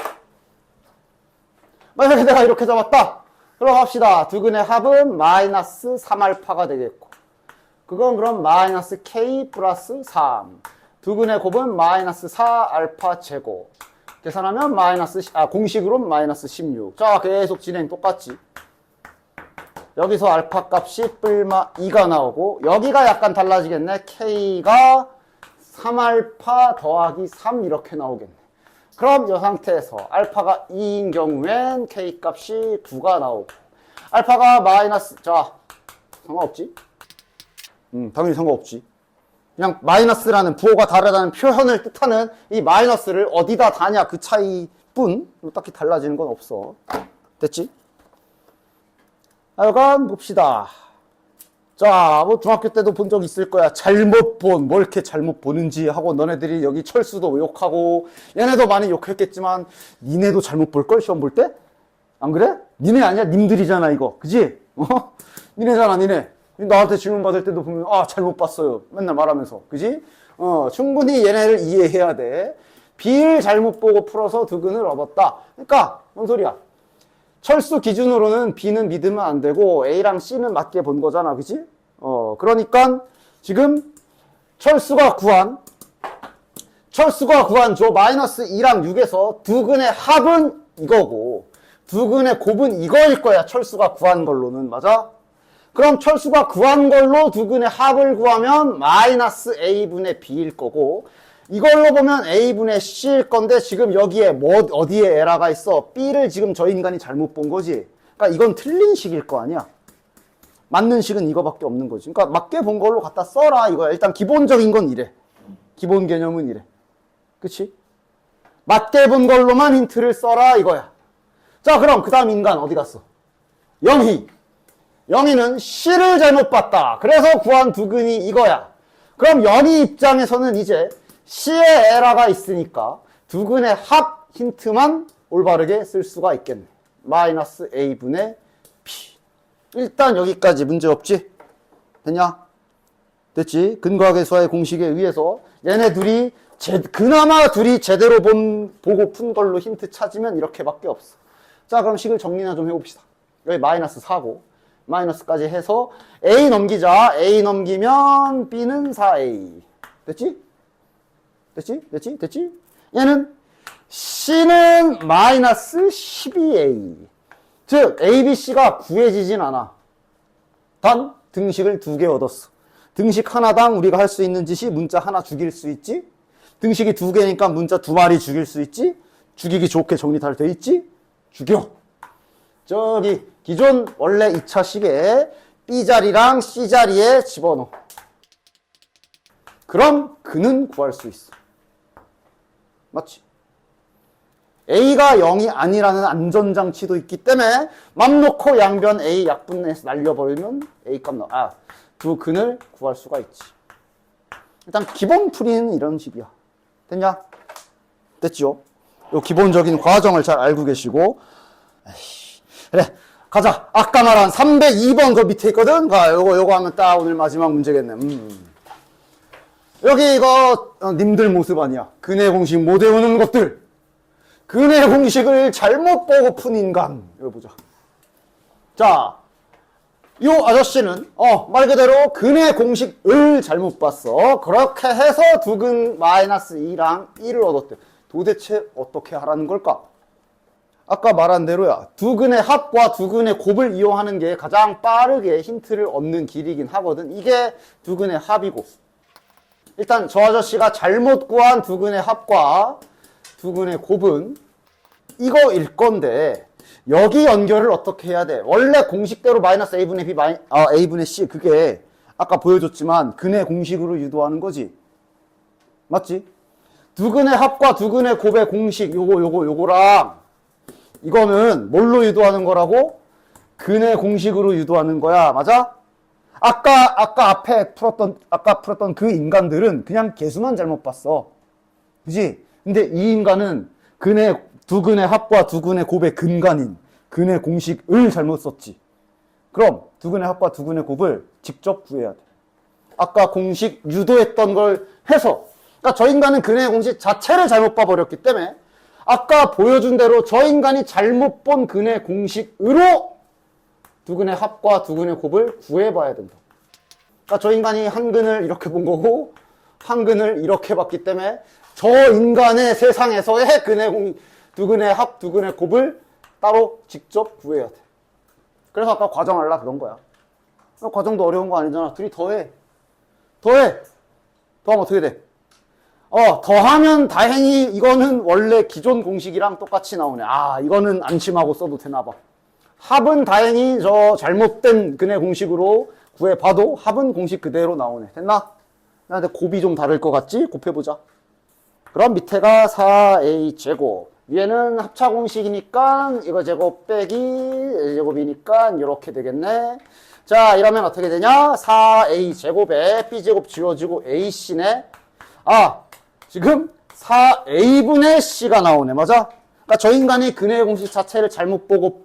만약에 내가 이렇게 잡았다. 그럼 합시다. 두근의 합은 마이너스 3알파가 되겠고. 그건 그럼 마이너스 k 플러스 3. 두근의 곱은 마이너스 4알파 제곱. 계산하면 공식으로 마이너스 16. 자, 계속 진행 똑같지. 여기서 알파 값이 뿔마 2가 나오고, 여기가 약간 달라지겠네. k가 3알파 더하기 3 이렇게 나오겠네. 그럼 이 상태에서 알파가 2인 경우엔 k 값이 9가 나오고, 알파가 자, 상관없지? 당연히 상관없지. 그냥 마이너스라는 부호가 다르다는 표현을 뜻하는 이 마이너스를 어디다 다냐 그 차이뿐 딱히 달라지는 건 없어. 됐지? 하여간 봅시다. 자, 뭐 중학교 때도 본 적 있을 거야. 뭘 이렇게 잘못 보는지 하고 너네들이 여기 철수도 욕하고 얘네도 많이 욕했겠지만 니네도 잘못 볼걸 시험 볼 때? 안 그래? 니네 아니야? 님들이잖아 이거. 그지? 니네잖아 니네. 나한테 질문 받을 때도 보면 잘못 봤어요. 맨날 말하면서. 그지? 충분히 얘네를 이해해야 돼. B를 잘못 보고 풀어서 두근을 얻었다. 그러니까 뭔 소리야? 철수 기준으로는 B는 믿으면 안 되고 A랑 C는 맞게 본 거잖아. 그지? 그러니까 지금 철수가 구한 저 마이너스 2랑 6에서 두근의 합은 이거고 두근의 곱은 이거일 거야. 철수가 구한 걸로는. 맞아? 그럼 철수가 구한 걸로 두근의 합을 구하면 마이너스 A분의 B일 거고 이걸로 보면 A분의 C일 건데 지금 여기에 어디에 에러가 있어? B를 지금 저 인간이 잘못 본 거지. 그러니까 이건 틀린 식일 거 아니야. 맞는 식은 이거밖에 없는 거지. 그러니까 맞게 본 걸로 갖다 써라 이거야. 일단 기본적인 건 이래. 기본 개념은 이래. 그치? 맞게 본 걸로만 힌트를 써라 이거야. 자, 그럼 그 다음 인간 어디 갔어? 영희는 C를 잘못 봤다. 그래서 구한 두근이 이거야. 그럼 영희 입장에서는 이제 C의 에러가 있으니까 두근의 합 힌트만 올바르게 쓸 수가 있겠네. 마이너스 A분의 P. 일단 여기까지 문제 없지? 됐냐? 됐지? 근거하계수와의 공식에 의해서 얘네 둘이 그나마 둘이 제대로 보고 푼 걸로 힌트 찾으면 이렇게밖에 없어. 자, 그럼 식을 정리나 좀 해봅시다. 여기 마이너스 4고 마이너스까지 해서 A 넘기자. A 넘기면 B는 4A. 됐지? 얘는 C는 마이너스 12A. 즉 A, B, C가 구해지진 않아. 단 등식을 2개 얻었어. 등식 하나당 우리가 할 수 있는 짓이 문자 하나 죽일 수 있지. 등식이 2개니까 문자 2마리 죽일 수 있지. 죽이기 좋게 정리 잘 돼 있지. 죽여. 저기 기존 원래 2차식에 B자리랑 C자리에 집어넣어. 그럼 그는 구할 수 있어. 맞지? A가 0이 아니라는 안전장치도 있기 때문에 맘 놓고 양변 A 약분해서 날려버리면 A 값 나와. 두 근을 구할 수가 있지. 일단 기본 풀이는 이런 식이야. 됐냐? 됐죠? 요 기본적인 과정을 잘 알고 계시고 그래 가자. 아까 말한 302번 그 밑에 있거든. 요거 하면 딱 오늘 마지막 문제겠네. 여기 이거 님들 모습 아니야. 근해 공식 못 외우는 것들. 근해 공식을 잘못 보고 푼 인간. 이거 보자. 자, 요 아저씨는 말 그대로 근해 공식을 잘못 봤어. 그렇게 해서 두근 마이너스 2랑 1을 얻었대. 도대체 어떻게 하라는 걸까? 아까 말한 대로야. 두근의 합과 두근의 곱을 이용하는 게 가장 빠르게 힌트를 얻는 길이긴 하거든. 이게 두근의 합이고. 일단 저 아저씨가 잘못 구한 두근의 합과 두근의 곱은 이거일 건데 여기 연결을 어떻게 해야 돼? 원래 공식대로 마이너스 a분의 b a분의 c 그게 아까 보여줬지만 근의 공식으로 유도하는 거지. 맞지? 두근의 합과 두근의 곱의 공식 요거랑 이거는 뭘로 유도하는 거라고? 근의 공식으로 유도하는 거야. 맞아? 아까 풀었던 그 인간들은 그냥 개수만 잘못 봤어. 그지? 근데 이 인간은 두근의 합과 두근의 곱의 근간인 근의 공식을 잘못 썼지. 그럼 두근의 합과 두근의 곱을 직접 구해야 돼. 아까 공식 유도했던 걸 해서. 그러니까 저 인간은 근의 공식 자체를 잘못 봐버렸기 때문에 아까 보여준 대로 저 인간이 잘못 본 근의 공식으로 두근의 합과 두근의 곱을 구해봐야 된다. 그러니까 저 인간이 한 근을 이렇게 본 거고 한 근을 이렇게 봤기 때문에 저 인간의 세상에서의 두근의 합, 두근의 곱을 따로 직접 구해야 돼. 그래서 아까 과정하려 그런 거야. 과정도 어려운 거 아니잖아. 둘이 더해. 더하면 어떻게 돼? 더하면 다행히 이거는 원래 기존 공식이랑 똑같이 나오네. 이거는 안심하고 써도 되나 봐. 합은 다행히 저 잘못된 근의 공식으로 구해봐도 합은 공식 그대로 나오네. 됐나? 근데 곱이 좀 다를 것 같지? 곱해보자. 그럼 밑에가 4a 제곱. 위에는 합차 공식이니까 이거 제곱 빼기 제곱이니까 이렇게 되겠네. 자, 이러면 어떻게 되냐? 4a 제곱에 b 제곱 지워지고 ac네. 지금 4a분의 c가 나오네. 맞아? 그러니까 저 인간이 근의 공식 자체를 잘못 보고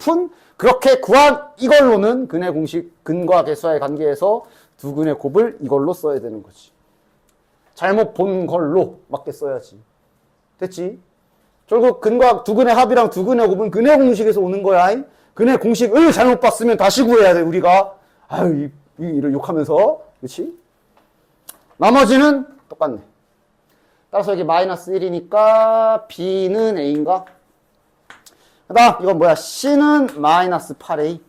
그렇게 구한 이걸로는 근의 공식, 근과 계수와의 관계에서 두 근의 곱을 이걸로 써야 되는 거지. 잘못 본 걸로 맞게 써야지. 됐지? 결국 두 근의 합이랑 두 근의 곱은 근의 공식에서 오는 거야. 근의 공식을 잘못 봤으면 다시 구해야 돼, 우리가. 이를 욕하면서. 그렇지? 나머지는 똑같네. 따라서 여기 마이너스 1이니까 b는 a인가? 그 다음 이건 뭐야? c는 마이너스 8a.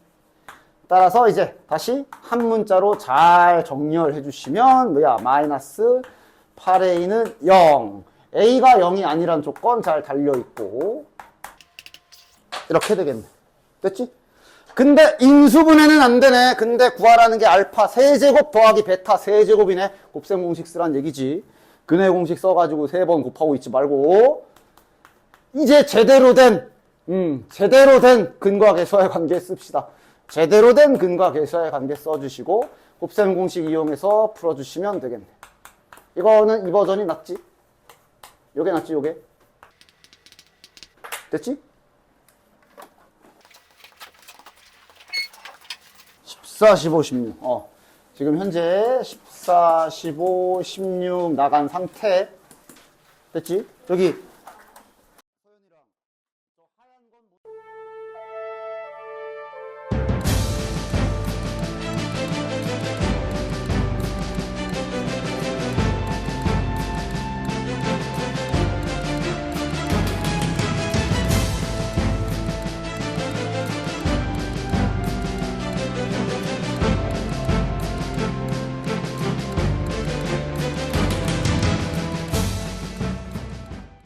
따라서 이제 다시 한 문자로 잘 정렬해 주시면 뭐야? 마이너스 8a는 0. a가 0이 아니란 조건 잘 달려있고 이렇게 되겠네. 됐지? 근데 인수분해는 안 되네. 근데 구하라는 게 알파 세제곱 더하기 베타 세제곱이네. 곱셈 공식 쓰란 얘기지. 근해 공식 써가지고 3번 곱하고 있지 말고 이제 제대로 된 근과 계수와의 관계 씁시다. 제대로 된 근과 계수와의 관계 써주시고 곱셈 공식 이용해서 풀어주시면 되겠네. 이거는 이 버전이 낫지? 요게 낫지, 요게? 됐지? 14, 15, 16. 지금 현재 14, 15, 16 나간 상태. 됐지? 여기